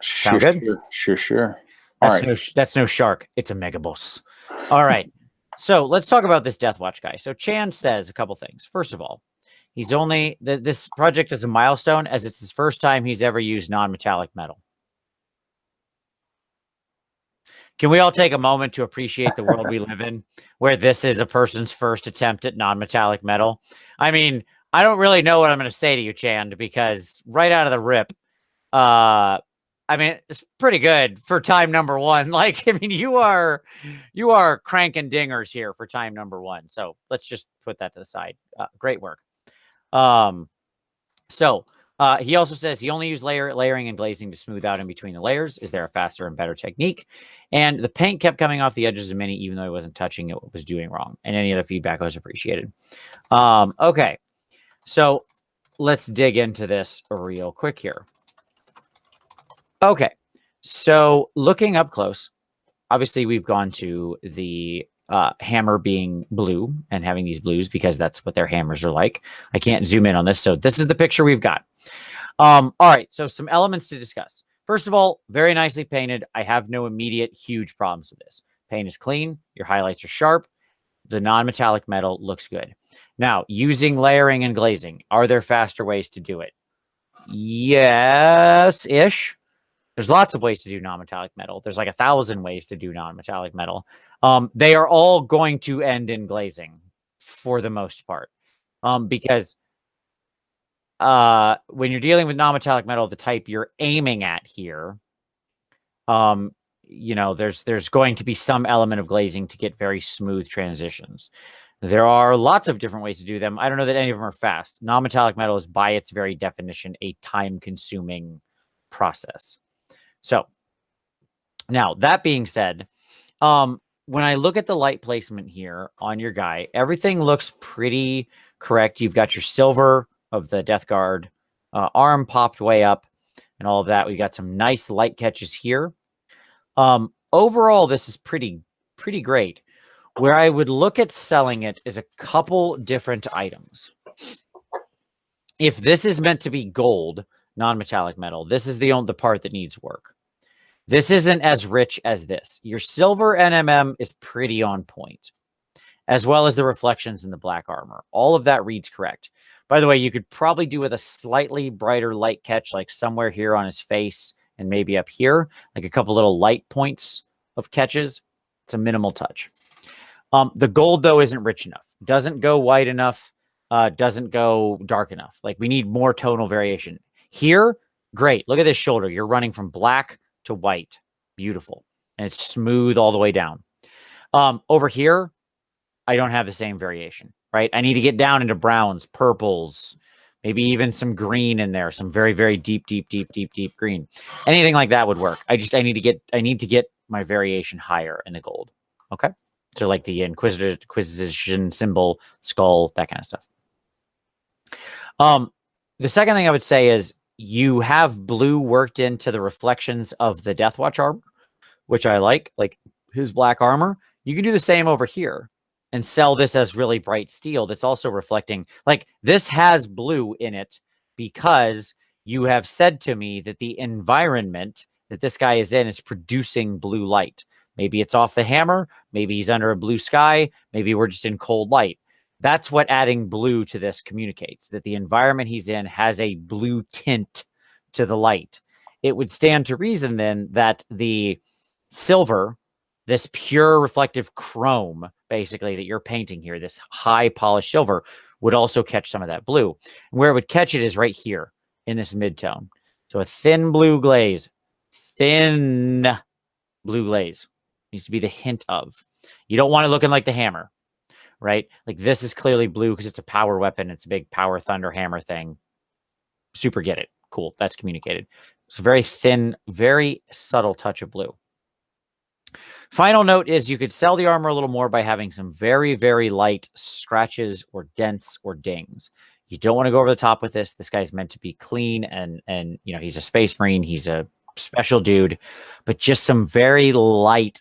Sound good? Sure. That's no shark. It's a Mega Boss. All right. So let's talk about this Deathwatch guy. So Chand says a couple things. First of all, this project is a milestone, as it's his first time he's ever used non-metallic metal. Can we all take a moment to appreciate the world we live in, where this is a person's first attempt at non-metallic metal? I mean, I don't really know what I'm going to say to you, Chand, because right out of the rip, I mean, it's pretty good for time number one. Like, I mean, you are cranking dingers here for time number one. So let's just put that to the side. Great work. He also says he only used layering and glazing to smooth out in between the layers. Is there a faster and better technique? And the paint kept coming off the edges of Mini, even though he wasn't touching it, was doing wrong. And any other feedback was appreciated. Okay, so let's dig into this real quick here. Okay, so looking up close, obviously we've gone to the hammer being blue and having these blues because that's what their hammers are like. I can't zoom in on this, so this is the picture we've got. All right, so some elements to discuss. First of all, very nicely painted. I have no immediate huge problems with this. Paint is clean. Your highlights are sharp. The non-metallic metal looks good. Now, using layering and glazing, are there faster ways to do it? Yes-ish. There's lots of ways to do non-metallic metal. There's like 1,000 ways to do non-metallic metal. They are all going to end in glazing for the most part. Because when you're dealing with non-metallic metal of the type you're aiming at here, there's going to be some element of glazing to get very smooth transitions. There are lots of different ways to do them. I don't know that any of them are fast. Non-metallic metal is, by its very definition, a time-consuming process. So now, that being said, when I look at the light placement here on your guy, everything looks pretty correct. You've got your silver of the Death Guard arm popped way up and all of that. We got some nice light catches here. Overall, this is pretty great. Where I would look at selling it is a couple different items. If this is meant to be gold, non-metallic metal, this is the part that needs work. This isn't as rich as this. Your silver NMM is pretty on point, as well as the reflections in the black armor. All of that reads correct. By the way, you could probably do with a slightly brighter light catch, like somewhere here on his face and maybe up here, like a couple little light points of catches. It's a minimal touch. The gold, though, isn't rich enough. Doesn't go white enough. Doesn't go dark enough. Like, we need more tonal variation. Here, great. Look at this shoulder. You're running from black to white. Beautiful. And it's smooth all the way down. Over here, I don't have the same variation, right? I need to get down into browns, purples, maybe even some green in there, some very, very deep green. Anything like that would work. I need to get my variation higher in the gold. Okay? So like the Inquisition symbol, skull, that kind of stuff. The second thing I would say is you have blue worked into the reflections of the Deathwatch armor, which I like his black armor. You can do the same over here and sell this as really bright steel that's also reflecting. Like, this has blue in it because you have said to me that the environment that this guy is in is producing blue light. Maybe it's off the hammer. Maybe he's under a blue sky. Maybe we're just in cold light. That's what adding blue to this communicates, that the environment he's in has a blue tint to the light. It would stand to reason then that the silver, this pure reflective chrome, basically, that you're painting here, this high polished silver, would also catch some of that blue. And where it would catch it is right here in this midtone. So a thin blue glaze, thin blue glaze needs to be the hint of. You don't want it looking like the hammer, right? Like, this is clearly blue because it's a power weapon. It's a big power thunder hammer thing. Super get it. Cool. That's communicated. It's a very thin, very subtle touch of blue. Final note is you could sell the armor a little more by having some very, very light scratches or dents or dings. You don't want to go over the top with this. This guy's meant to be clean and you know, he's a space marine. He's a special dude, but just some very light,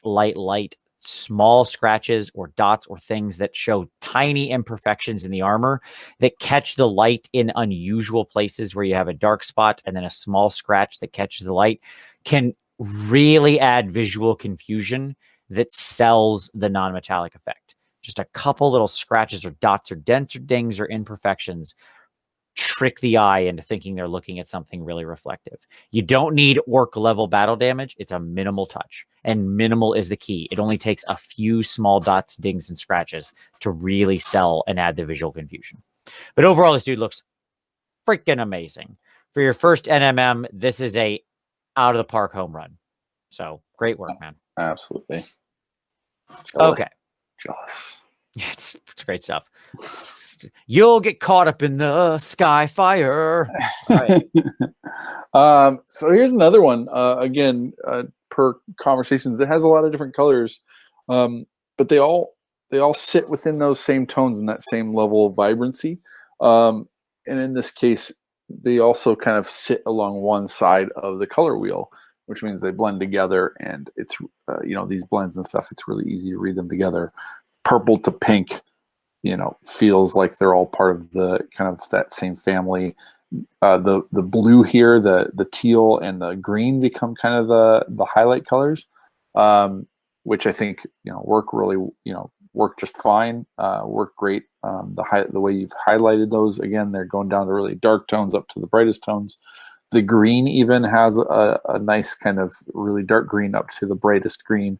small scratches or dots or things that show tiny imperfections in the armor that catch the light in unusual places where you have a dark spot and then a small scratch that catches the light can really add visual confusion that sells the non-metallic effect. Just a couple little scratches or dots or dents or dings or imperfections trick the eye into thinking they're looking at something really reflective. You don't need orc level battle damage. It's a minimal touch, and minimal is the key. It only takes a few small dots, dings, and scratches to really sell and add the visual confusion. But overall, this dude looks freaking amazing. For your first NMM, this is a out of the park home run. So great work, man. Absolutely. Jealous. Okay. Jealous. It's great stuff. You'll get caught up in the sky fire. Right. So here's another one. Again, per conversations, it has a lot of different colors, but they all sit within those same tones and that same level of vibrancy. And in this case, they also kind of sit along one side of the color wheel, which means they blend together. And it's you know, these blends and stuff, it's really easy to read them together. Purple to pink, you know, feels like they're all part of the kind of that same family. The blue here, the teal and the green become kind of the highlight colors, which I think, you know, work just fine, work great. The way you've highlighted those, again, they're going down to really dark tones up to the brightest tones. The green even has a nice kind of really dark green up to the brightest green.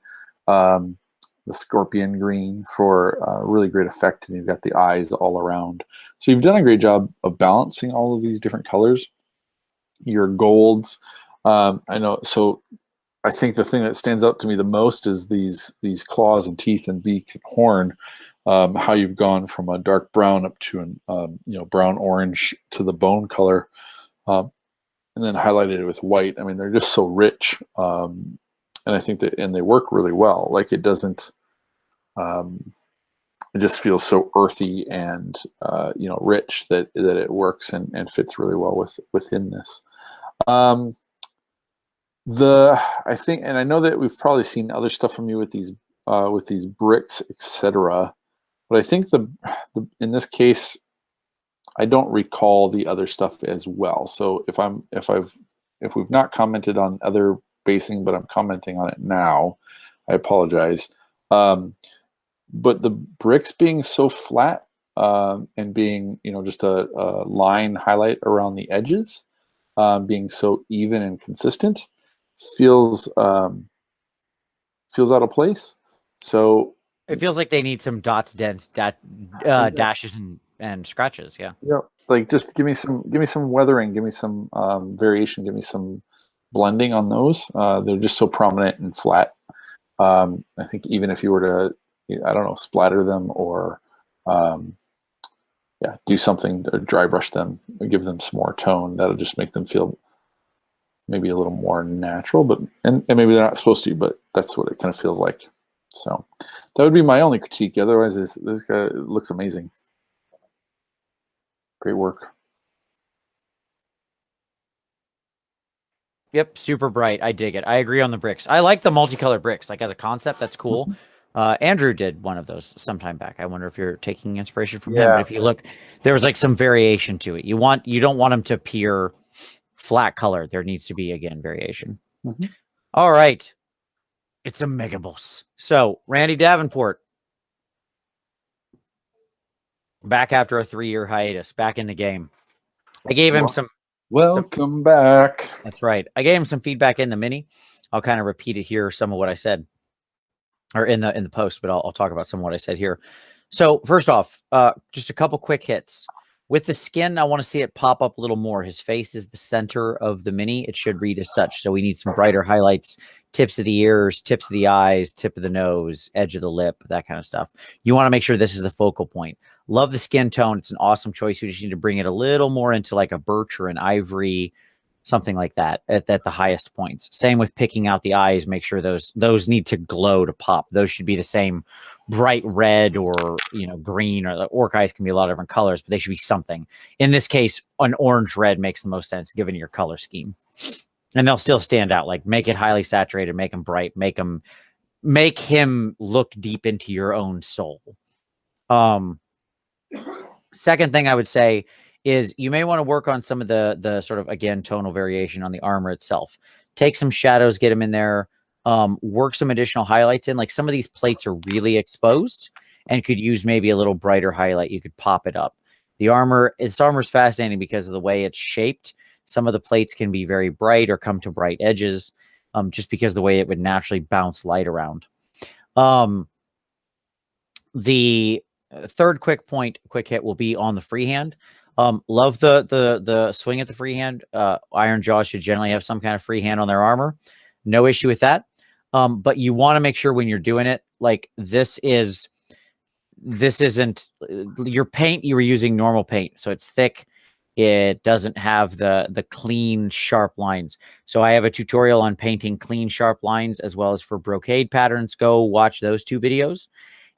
The scorpion green for really great effect, and you've got the eyes all around. So you've done a great job of balancing all of these different colors. Your golds, I know. So I think the thing that stands out to me the most is these claws and teeth and beak and horn. How you've gone from a dark brown up to an you know, brown orange to the bone color, and then highlighted it with white. I mean, they're just so rich. And I think that, and they work really well. Like, it doesn't, it just feels so earthy and rich that it works and fits really well within this. I think, and I know that we've probably seen other stuff from you with these bricks, etc. But I think in this case, I don't recall the other stuff as well. So if we've not commented on other basing, but I'm commenting on it now, I apologize. But the bricks being so flat and being just a line highlight around the edges, being so even and consistent, feels out of place. So it feels like they need some dots, dents, dashes, and scratches. Yeah. Like just give me some weathering, give me some variation, give me some blending on those. They're just so prominent and flat. I think even if you were to, I don't know, splatter them or do something to dry brush them, give them some more tone, that'll just make them feel maybe a little more natural, but and maybe they're not supposed to, but that's what it kind of feels like. So that would be my only critique. Otherwise, this guy looks amazing. Great work. Yep, super bright. I dig it. I agree on the bricks. I like the multicolored bricks. Like as a concept, that's cool. Andrew did one of those sometime back. I wonder if you're taking inspiration from him. But if you look, there was like some variation to it. You don't want them to appear flat color. There needs to be, again, variation. Mm-hmm. All right. It's a mega boss. So Randy Davenport, back after a 3-year hiatus, back in the game. I gave him some. Welcome back. That's right. I gave him some feedback in the mini. I'll kind of repeat it here, some of what I said, or in the post, but I'll talk about some of what I said here. So first off, just a couple quick hits. With the skin, I want to see it pop up a little more. His face is the center of the mini. It should read as such. So we need some brighter highlights, tips of the ears, tips of the eyes, tip of the nose, edge of the lip, that kind of stuff. You want to make sure this is the focal point. Love the skin tone. It's an awesome choice. You just need to bring it a little more into like a birch or an ivory, something like that at the highest points. Same with picking out the eyes. Make sure those need to glow to pop. Those should be the same bright red or green, or the orc eyes can be a lot of different colors, but they should be something. In this case, an orange red makes the most sense given your color scheme, and they'll still stand out. Like make it highly saturated, make them bright, make him look deep into your own soul. Second thing I would say is you may want to work on some of the sort of, again, tonal variation on the armor itself. Take some shadows, get them in there, work some additional highlights in. Like some of these plates are really exposed and could use maybe a little brighter highlight. You could pop it up. This armor is fascinating because of the way it's shaped. Some of the plates can be very bright or come to bright edges just because of the way it would naturally bounce light around. The third quick hit will be on the freehand. Love the swing at the freehand. Iron Jaws should generally have some kind of freehand on their armor. No issue with that. But you want to make sure when you're doing it, like this isn't your paint. You were using normal paint, so it's thick. It doesn't have the clean, sharp lines. So I have a tutorial on painting clean, sharp lines as well as for brocade patterns. Go watch those 2 videos.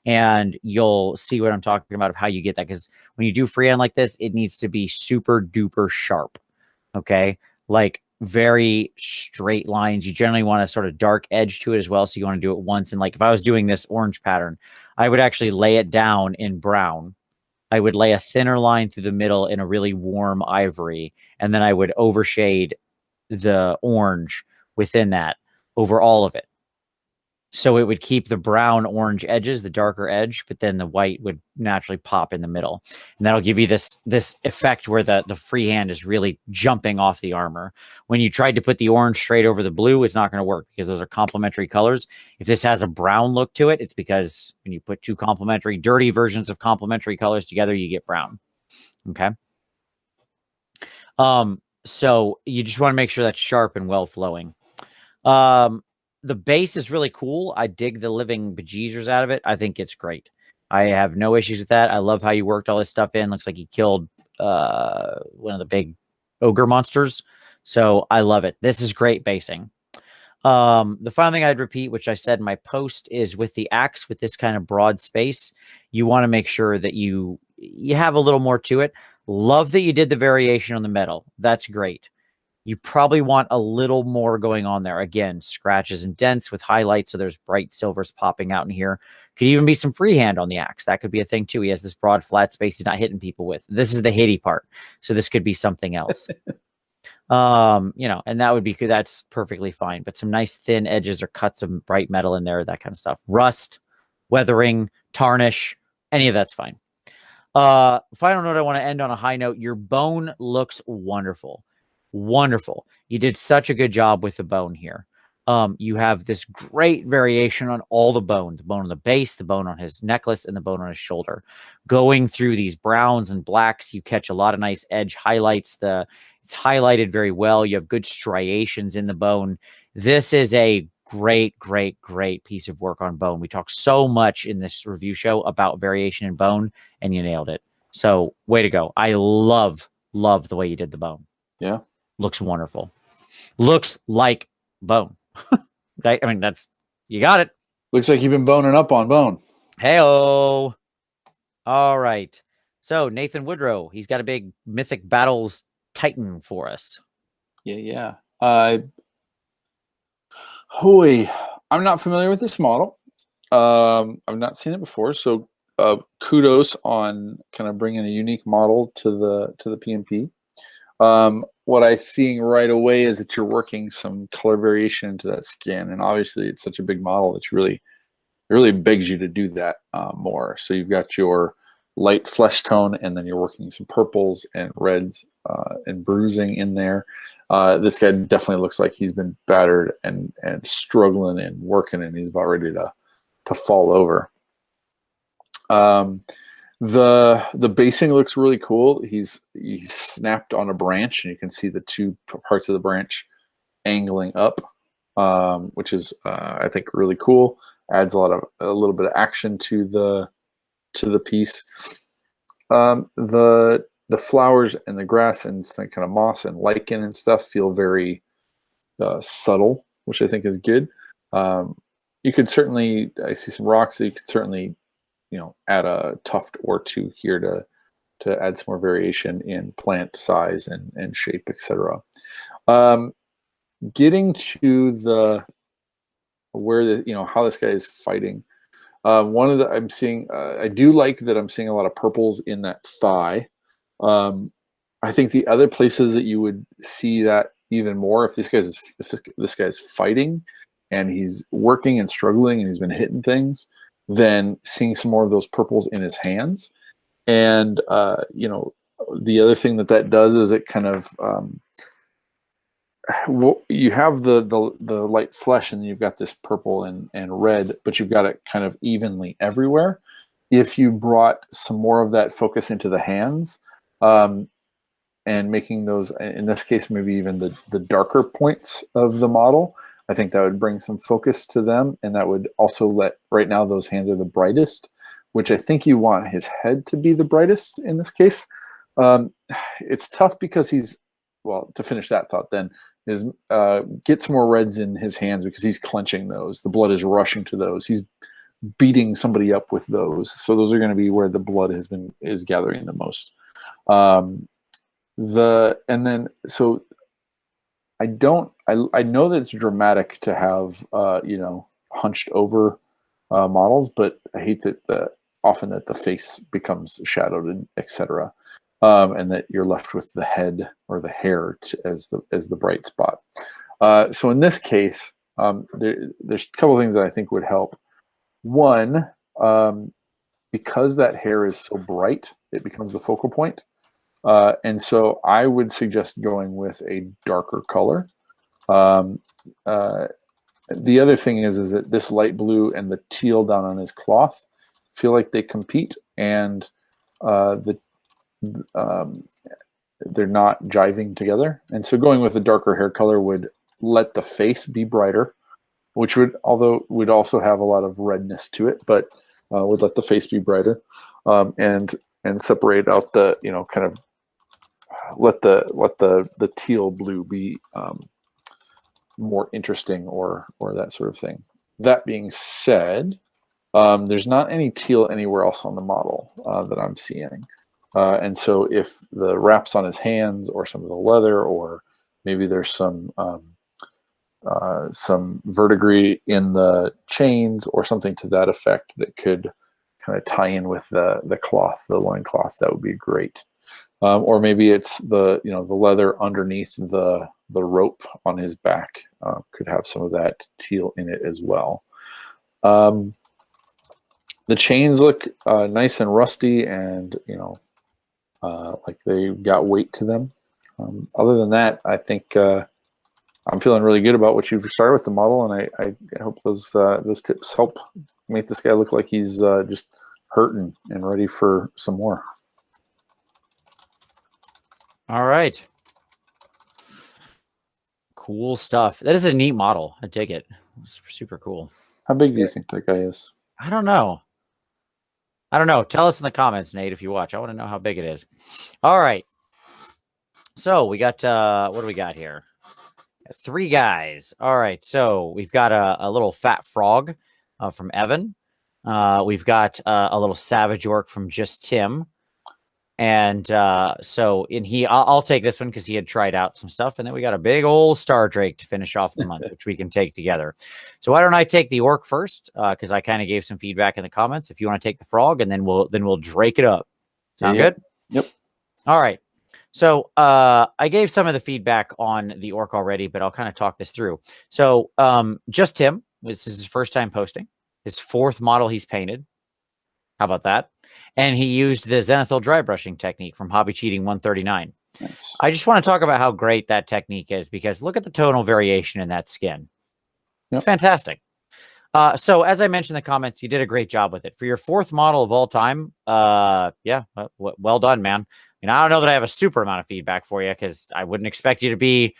And you'll see what I'm talking about of how you get that. Because when you do freehand like this, it needs to be super duper sharp. Okay. Like very straight lines. You generally want a sort of dark edge to it as well. So you want to do it once. And like if I was doing this orange pattern, I would actually lay it down in brown. I would lay a thinner line through the middle in a really warm ivory. And then I would overshade the orange within that over all of it. So it would keep the brown orange edges, the darker edge, but then the white would naturally pop in the middle. And that'll give you this effect where the freehand is really jumping off the armor. When you tried to put the orange straight over the blue, it's not going to work because those are complementary colors. If this has a brown look to it, it's because when you put 2 complementary, dirty versions of complementary colors together, you get brown. Okay. So you just want to make sure that's sharp and well flowing. The base is really cool. I dig the living bejesus out of it. I think it's great. I have no issues with that. I love how you worked all this stuff in. Looks like he killed one of the big ogre monsters. So I love it. This is great basing. The final thing I'd repeat, which I said in my post, is with the axe with this kind of broad space, you want to make sure that you have a little more to it. Love that you did the variation on the metal. That's great. You probably want a little more going on there. Again, scratches and dents with highlights, so there's bright silvers popping out in here. Could even be some freehand on the axe. That could be a thing too. He has this broad flat space he's not hitting people with. This is the hitty part, so this could be something else. You know, and that would be good. That's perfectly fine. But some nice thin edges or cuts of bright metal in there, that kind of stuff. Rust, weathering, tarnish, any of that's fine. Final note, I want to end on a high note. Your bone looks wonderful. Wonderful. You did such a good job with the bone here. You have this great variation on all the bone on the base, the bone on his necklace, and the bone on his shoulder. Going through these browns and blacks, you catch a lot of nice edge highlights. It's highlighted very well. You have good striations in the bone. This is a great, great, great piece of work on bone. We talked so much in this review show about variation in bone, and you nailed it. So way to go. I love the way you did the bone. Yeah. Looks wonderful. Looks like bone. Right? I mean, you got it. Looks like you've been boning up on bone. Hey-o. All right. So Nathan Woodrow, he's got a big Mythic Battles Titan for us. Yeah. I'm not familiar with this model. I've not seen it before, so kudos on kind of bringing a unique model to the PmP. What I'm seeing right away is that you're working some color variation into that skin, and obviously it's such a big model that it really begs you to do that more. So you've got your light flesh tone, and then you're working some purples and reds and bruising in there. This guy definitely looks like he's been battered and struggling and working, and he's about ready to fall over. The basing looks really cool. He's snapped on a branch, and you can see the two parts of the branch angling up, which is I think really cool. Adds a little bit of action to the piece. The flowers and the grass and some kind of moss and lichen and stuff feel very subtle, which I think is good. You could certainly, I see some rocks that you could certainly, add a tuft or two here to add some more variation in plant size and shape, etc. Getting to how this guy is fighting. I'm seeing, I do like that I'm seeing a lot of purples in that thigh. I think the other places that you would see that even more, if this guy's fighting and he's working and struggling and he's been hitting things, then seeing some more of those purples in his hands. And the other thing that does is it kind of you have the light flesh, and you've got this purple and red, but you've got it kind of evenly everywhere. If you brought some more of that focus into the hands, and making those, in this case, maybe even the darker points of the model, I think that would bring some focus to them, and that would also right now those hands are the brightest, which I think you want his head to be the brightest in this case. It's tough because to finish that thought then, is get some more reds in his hands because he's clenching those. The blood is rushing to those. He's beating somebody up with those. So those are going to be where the blood is gathering the most. I know that it's dramatic to have hunched over models, but I hate that often that the face becomes shadowed and etc. And that you're left with the head or the hair as the bright spot. So in this case, there's a couple of things that I think would help. One, because that hair is so bright, it becomes the focal point. And so I would suggest going with a darker color. The other thing is that this light blue and the teal down on his cloth feel like they compete, and they're not jiving together. And so going with a darker hair color would let the face be brighter, which would also have a lot of redness to it, but would let the face be brighter, and separate out the kind of let the teal blue be more interesting or that sort of thing. That being said, there's not any teal anywhere else on the model that I'm seeing. And so if the wraps on his hands or some of the leather, or maybe there's some verdigris in the chains or something to that effect that could kind of tie in with the cloth, the loincloth, that would be great. Or maybe it's the leather underneath the rope on his back could have some of that teal in it as well. The chains look nice and rusty, and like they got weight to them. Other than that, I think I'm feeling really good about what you've started with the model, and I hope those tips help make this guy look like he's just hurting and ready for some more. All right. Cool stuff. That is a neat model. I dig it. It's super cool. How big do you think that guy is? I don't know. Tell us in the comments, Nate, if you watch. I want to know how big it is. All right. So we got, what do we got here? 3 guys. All right. So we've got a little fat frog from Evan. We've got a little savage orc from just Tim. And I'll take this one because he had tried out some stuff. And then we got a big old star drake to finish off the month, which we can take together. So why don't I take the orc first? Because I kind of gave some feedback in the comments. If you want to take the frog, and then we'll drake it up. Sound good? Yep. All right. So I gave some of the feedback on the orc already, but I'll kind of talk this through. So just Tim, this is his first time posting. His 4th model he's painted. How about that? And he used the Zenithal dry brushing technique from Hobby Cheating 139. Nice. I just want to talk about how great that technique is, because look at the tonal variation in that skin. Yep. It's fantastic. So as I mentioned in the comments, you did a great job with it. For your 4th model of all time, well done, man. I don't know that I have a super amount of feedback for you, because I wouldn't expect you to be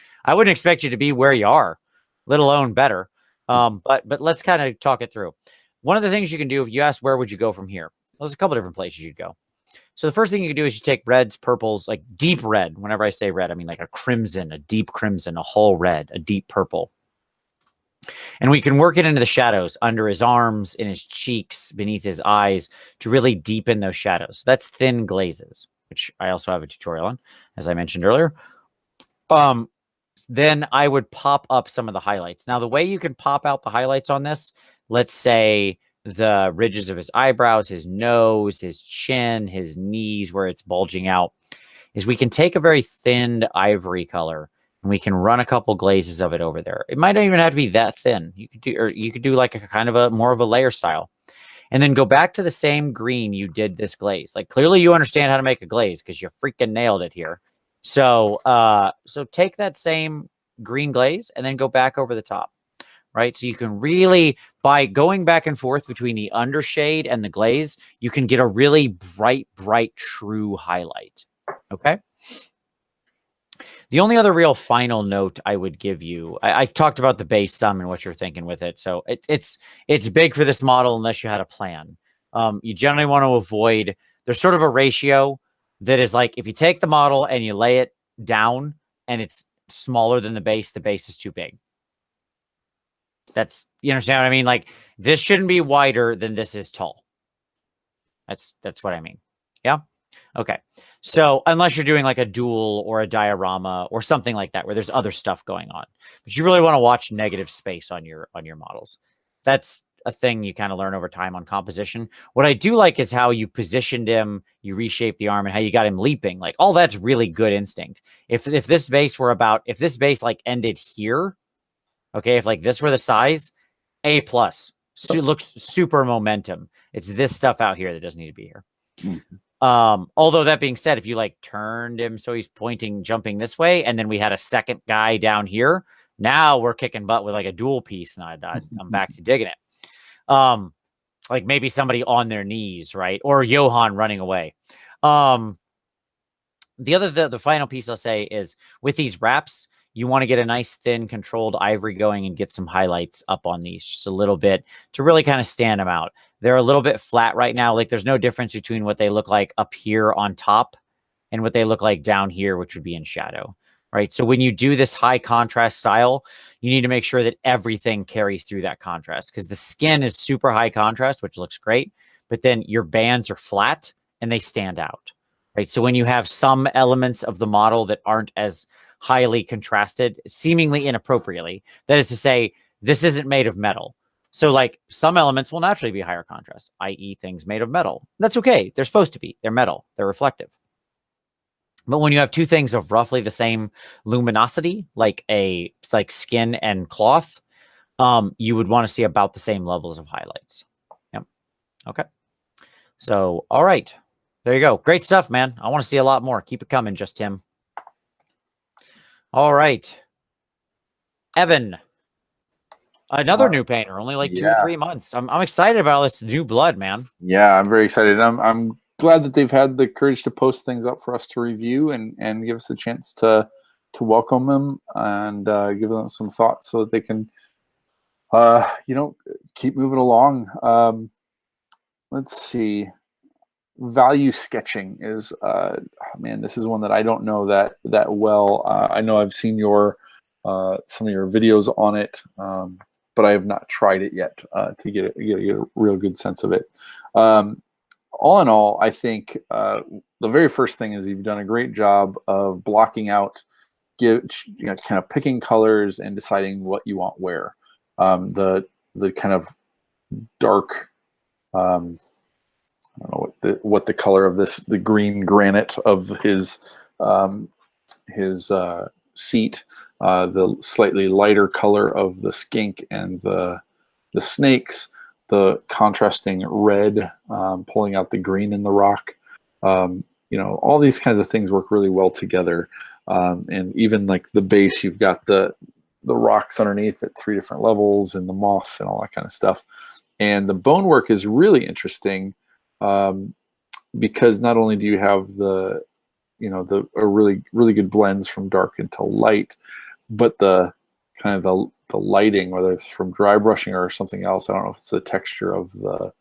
where you are, let alone better. But let's kind of talk it through. One of the things you can do, if you ask where would you go from here, there's a couple different places you'd go. So the first thing you can do is you take reds, purples, like deep red. Whenever I say red, I mean like a crimson, a deep crimson, a whole red, a deep purple. And we can work it into the shadows under his arms, in his cheeks, beneath his eyes, to really deepen those shadows. That's thin glazes, which I also have a tutorial on, as I mentioned earlier. Then I would pop up some of the highlights. Now, the way you can pop out the highlights on this, let's say the ridges of his eyebrows, his nose, his chin, his knees, where it's bulging out, is we can take a very thinned ivory color and we can run a couple glazes of it over there. It might not even have to be that thin. You could do like a kind of more of a layer style, and then go back to the same green you did this glaze. Like, clearly you understand how to make a glaze because you freaking nailed it here. So take that same green glaze and then go back over the top. Right. So you can really, by going back and forth between the undershade and the glaze, you can get a really bright, true highlight. Okay. The only other real final note I would give you, I talked about the base some and what you're thinking with it. So it's big for this model unless you had a plan. You generally want to avoid, there's sort of a ratio that is like, if you take the model and you lay it down and it's smaller than the base is too big. You understand what I mean? Like, this shouldn't be wider than this is tall. That's what I mean. Yeah. Okay. So unless you're doing like a duel or a diorama or something like that, where there's other stuff going on, but you really want to watch negative space on your models. That's a thing you kind of learn over time on composition. What I do like is how you've positioned him, you reshape the arm, and how you got him leaping. Like, all that's really good instinct. If this base like ended here, okay, if like this were the size, A+. Looks super momentum. It's this stuff out here that doesn't need to be here. Mm-hmm. Although that being said, if you like turned him so he's jumping this way, and then we had a second guy down here, now we're kicking butt with like a dual piece, and I'm back to digging it. Like maybe somebody on their knees, right? Or Johan running away. The final piece I'll say is, with these wraps, you want to get a nice thin controlled ivory going and get some highlights up on these just a little bit to really kind of stand them out. They're a little bit flat right now. Like, there's no difference between what they look like up here on top and what they look like down here, which would be in shadow, right? So when you do this high contrast style, you need to make sure that everything carries through that contrast, because the skin is super high contrast, which looks great, but then your bands are flat and they stand out, right? So when you have some elements of the model that aren't as highly contrasted, seemingly inappropriately, that is to say, this isn't made of metal. So like some elements will naturally be higher contrast, i.e. things made of metal. That's okay. They're supposed to be. They're metal. They're reflective. But when you have two things of roughly the same luminosity, like skin and cloth, you would want to see about the same levels of highlights. Yep. Okay. So, all right. There you go. Great stuff, man. I want to see a lot more. Keep it coming, just Tim. All right. Evan. Another new painter, only like 2 or 3 months. I'm excited about this new blood, man. Yeah, I'm very excited. I'm glad that they've had the courage to post things up for us to review and give us a chance to welcome them and give them some thoughts so that they can keep moving along. Let's see. Value sketching is man, this is one that I don't know that well. I know I've seen some of your videos on it, but I have not tried it yet to get a real good sense of it. All in all, I think the very first thing is you've done a great job of blocking out, kind of picking colors and deciding what you want where. The kind of dark, I don't know what the color of the green granite of his seat. The slightly lighter color of the skink and the snakes, the contrasting red, pulling out the green in the rock. All these kinds of things work really well together. And even like the base, you've got the rocks underneath at 3 different levels and the moss and all that kind of stuff. And the bone work is really interesting because not only do you have the really, really good blends from dark until light, but the kind of the lighting, whether it's from dry brushing or something else, I don't know if it's the texture of the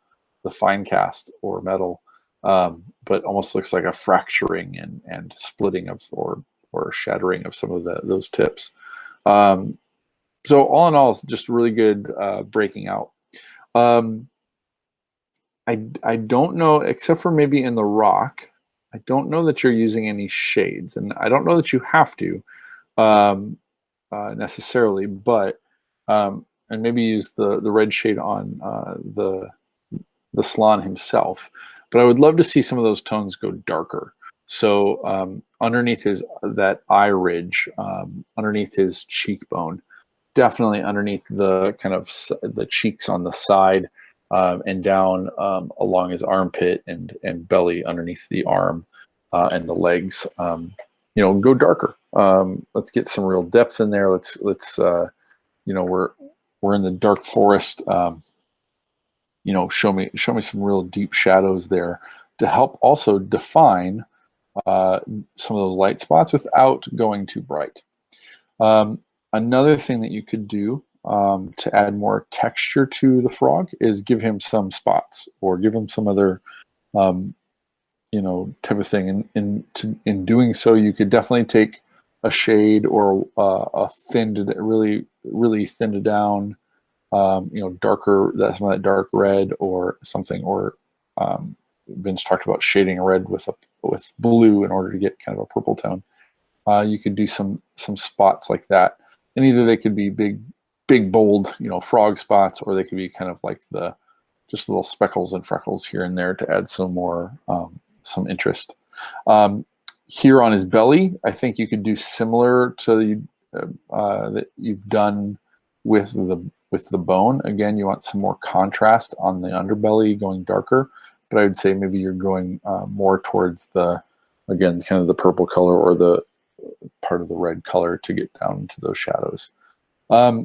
fine cast or metal, but almost looks like a fracturing and splitting of or shattering of some of those tips. So all in all, it's just really good breaking out. I don't know, except for maybe in the rock, I don't know that you're using any shades, and I don't know that you have to necessarily, but and maybe use the red shade on the Slan himself. But I would love to see some of those tones go darker. So underneath that eye ridge, underneath his cheekbone, definitely underneath the kind of the cheeks on the side, and down along his armpit and belly underneath the arm and the legs. Go darker. Let's get some real depth in there. Let's we're in the dark forest. Show me some real deep shadows there to help also define some of those light spots without going too bright. Another thing that you could do to add more texture to the frog is give him some spots or give him some other type of thing. In doing so, you could definitely take a shade or a really, really thinned down, darker, some of that dark red or something, or Vince talked about shading red with blue in order to get kind of a purple tone. You could do some spots like that, and either they could be big, bold, frog spots, or they could be kind of like just little speckles and freckles here and there to add some more, some interest. Here on his belly, I think you could do similar to that you've done with the bone. Again, you want some more contrast on the underbelly, going darker, but I would say maybe you're going more towards again, kind of the purple color or the part of the red color to get down into those shadows. I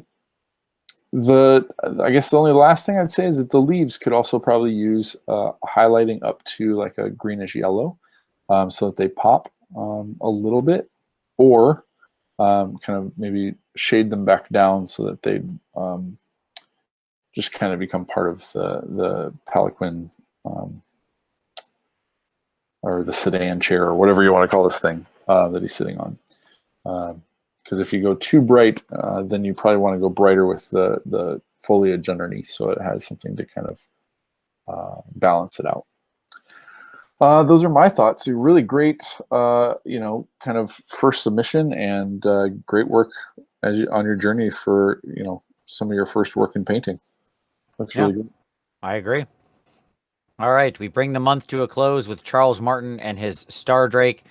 guess the only last thing I'd say is that the leaves could also probably use highlighting up to like a greenish yellow, so that they pop a little bit, or kind of maybe shade them back down so that they just kind of become part of the palanquin or the sedan chair or whatever you want to call this thing that he's sitting on. Because if you go too bright, then you probably want to go brighter with the foliage underneath, so it has something to kind of balance it out. Those are my thoughts. Really great, kind of first submission, and great work on your journey for some of your first work in painting. Looks really good. I agree. All right, we bring the month to a close with Charles Martin and his Star Drake.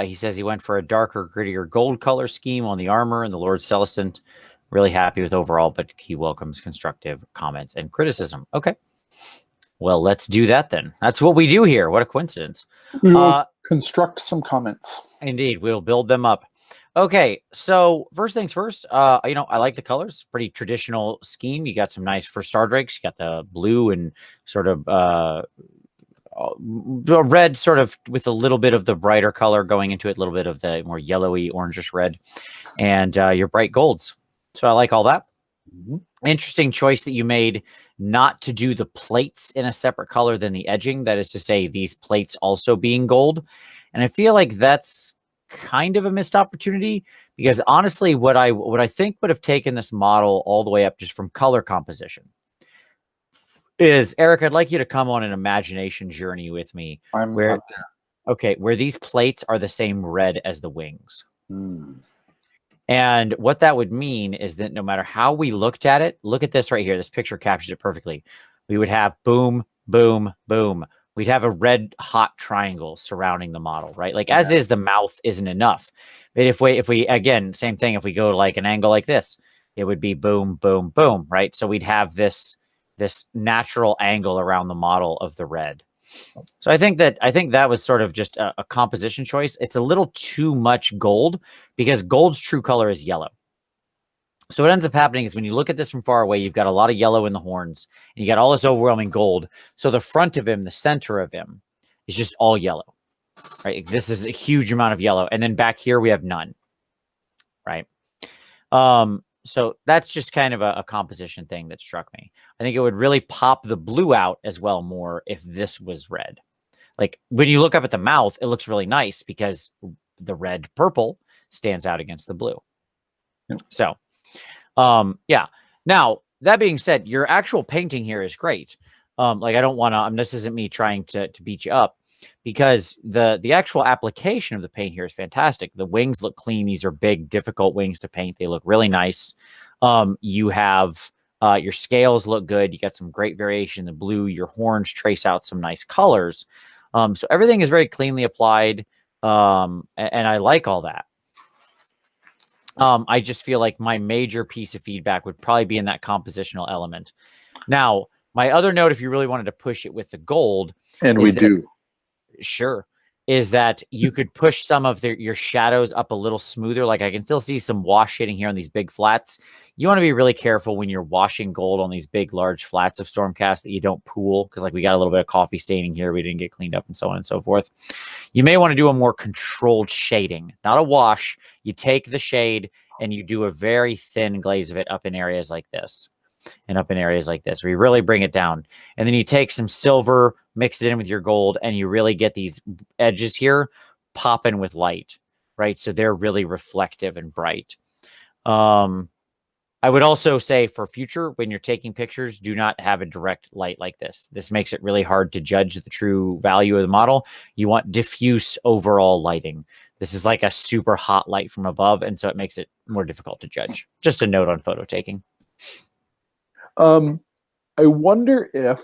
He says he went for a darker, grittier gold color scheme on the armor and the Lord Celestant. Really happy with overall, but he welcomes constructive comments and criticism. Okay. Well, let's do that then. That's what we do here. What a coincidence. We will construct some comments. Indeed, we'll build them up. Okay, so first things first, I like the colors. Pretty traditional scheme. You got some nice for Star Drakes. You got the blue and sort of red, sort of with a little bit of the brighter color going into it, a little bit of the more yellowy, orangish red, and your bright golds. So I like all that. Interesting choice that you made not to do the plates in a separate color than the edging. That is to say, these plates also being gold. And I feel like that's kind of a missed opportunity, because honestly, what I think would have taken this model all the way up just from color composition is, Eric, I'd like you to come on an imagination journey with me where these plates are the same red as the wings. And what that would mean is that no matter how we looked at it, look at this right here. This picture captures it perfectly. We would have boom, boom, boom. We'd have a red hot triangle surrounding the model, right? Like as is, the mouth isn't enough. But if we again, same thing, if we go to like an angle like this, it would be boom, boom, boom, right? So we'd have this natural angle around the model of the red. So I think that was sort of just a composition choice. It's a little too much gold, because gold's true color is yellow. So what ends up happening is when you look at this from far away, you've got a lot of yellow in the horns, and you got all this overwhelming gold. So the front of him, the center of him, is just all yellow, right? This is a huge amount of yellow. And then back here we have none, right? So that's just kind of a composition thing that struck me. I think it would really pop the blue out as well more if this was red. Like when you look up at the mouth, it looks really nice because the red purple stands out against the blue. So, yeah. Now, that being said, your actual painting here is great. Like I don't want to, this isn't me trying to beat you up, because the actual application of the paint here is fantastic. The wings look clean. These are big, difficult wings to paint. They look really nice. You have your scales look good. You got some great variation in the blue. Your horns trace out some nice colors. So everything is very cleanly applied. And I like all that. I just feel like my major piece of feedback would probably be in that compositional element. Now, my other note, if you really wanted to push it with the gold, and we do. Sure. Is that you could push some of your shadows up a little smoother. Like I can still see some wash hitting here on these big flats. You want to be really careful when you're washing gold on these big, large flats of Stormcast that you don't pool, because like we got a little bit of coffee staining here. We didn't get cleaned up and so on and so forth. You may want to do a more controlled shading, not a wash. You take the shade and you do a very thin glaze of it up in areas like this. And up in areas like this, where you really bring it down. And then you take some silver, mix it in with your gold, and you really get these edges here popping with light, right? So they're really reflective and bright. I would also say for future, when you're taking pictures, do not have a direct light like this. This makes it really hard to judge the true value of the model. You want diffuse overall lighting. This is like a super hot light from above, and so it makes it more difficult to judge. Just a note on photo taking. I wonder if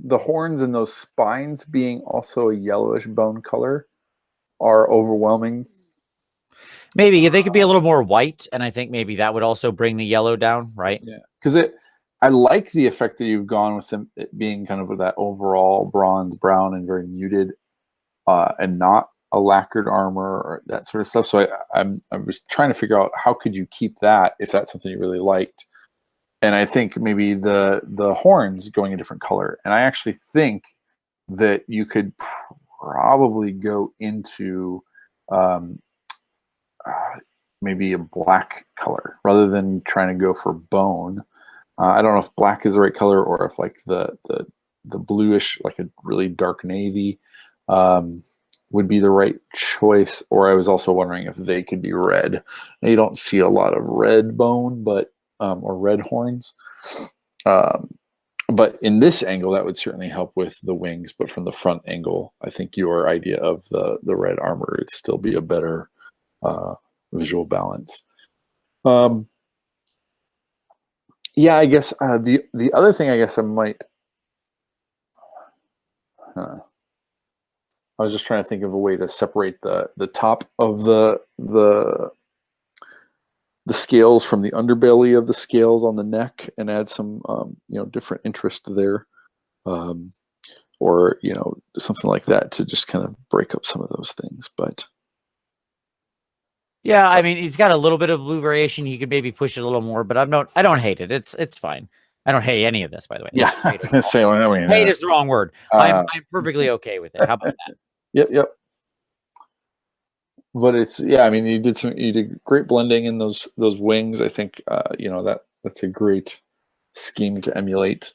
the horns and those spines being also a yellowish bone color are overwhelming. Maybe they could be a little more white, and I think maybe that would also bring the yellow down, right? Yeah, because I like the effect that you've gone with them, it being kind of that overall bronze brown and very muted, and not a lacquered armor or that sort of stuff. So I was trying to figure out how could you keep that if that's something you really liked. And I think maybe the horns going a different color. And I actually think that you could probably go into maybe a black color rather than trying to go for bone. I don't know if black is the right color, or if like the bluish, like a really dark navy, would be the right choice, or I was also wondering if they could be red. Now, you don't see a lot of red bone, but or red horns. But in this angle, that would certainly help with the wings. But from the front angle, I think your idea of the red armor would still be a better visual balance. Yeah, I guess the other thing I guess I might. I was just trying to think of a way to separate the top of the scales from the underbelly of the scales on the neck, and add some different interest there, or something like that to just kind of break up some of those things. But yeah, I mean, he's got a little bit of blue variation. He could maybe push it a little more, but I don't hate it. It's fine. I don't hate any of this, by the way. Yeah, I was gonna say, I mean, hate is the wrong word. I'm perfectly okay with it. How about that? Yep. But it's, yeah, I mean, you did great blending in those wings. I think that's a great scheme to emulate.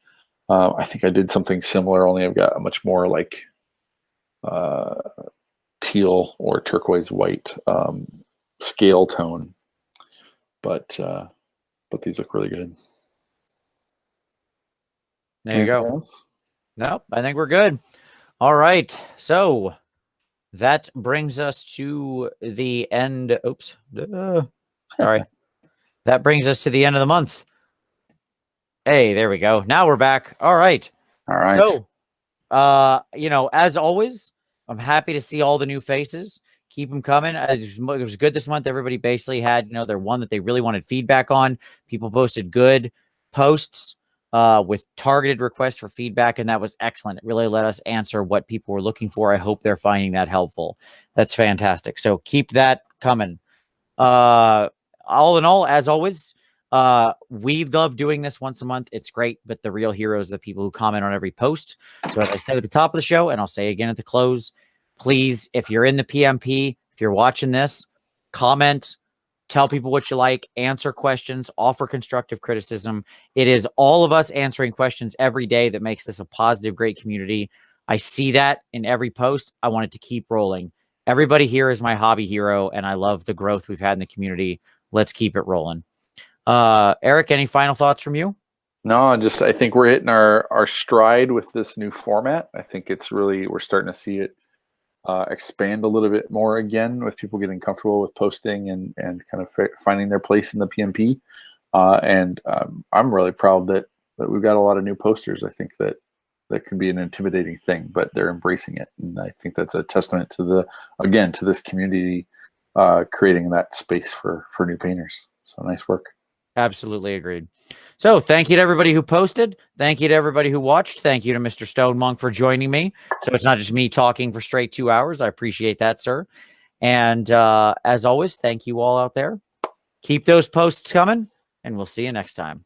I think I did something similar, only I've got a much more like teal or turquoise white scale tone. But these look really good. There you go. Nope, I think we're good. All right, so that brings us to the end. Oops. Sorry. That brings us to the end of the month. Hey, there we go. Now we're back. All right. So, as always, I'm happy to see all the new faces. Keep them coming. It was good this month. Everybody basically had, their one that they really wanted feedback on. People posted good posts with targeted requests for feedback, and that was excellent. It really let us answer what people were looking for. I hope they're finding that helpful. That's fantastic. So keep that coming. All in all, as always, we love doing this once a month. It's great, but the real heroes are the people who comment on every post. So as I said at the top of the show, and I'll say again at the close, please, if you're in the PmP, if you're watching this, comment, tell people what you like, answer questions, offer constructive criticism. It is all of us answering questions every day that makes this a positive, great community. I see that in every post. I want it to keep rolling. Everybody here is my hobby hero, and I love the growth we've had in the community. Let's keep it rolling. Eric, any final thoughts from you? No, I think we're hitting our stride with this new format. I think we're starting to see it expand a little bit more again, with people getting comfortable with posting and kind of finding their place in the PmP. And I'm really proud that we've got a lot of new posters. I think that can be an intimidating thing, but they're embracing it. And I think that's a testament to this community creating that space for new painters. So nice work. Absolutely agreed. So thank you to everybody who posted. Thank you to everybody who watched. Thank you to Mr. Stone Monk for joining me. So it's not just me talking for straight 2 hours. I appreciate that, sir. And as always, thank you all out there. Keep those posts coming, and we'll see you next time.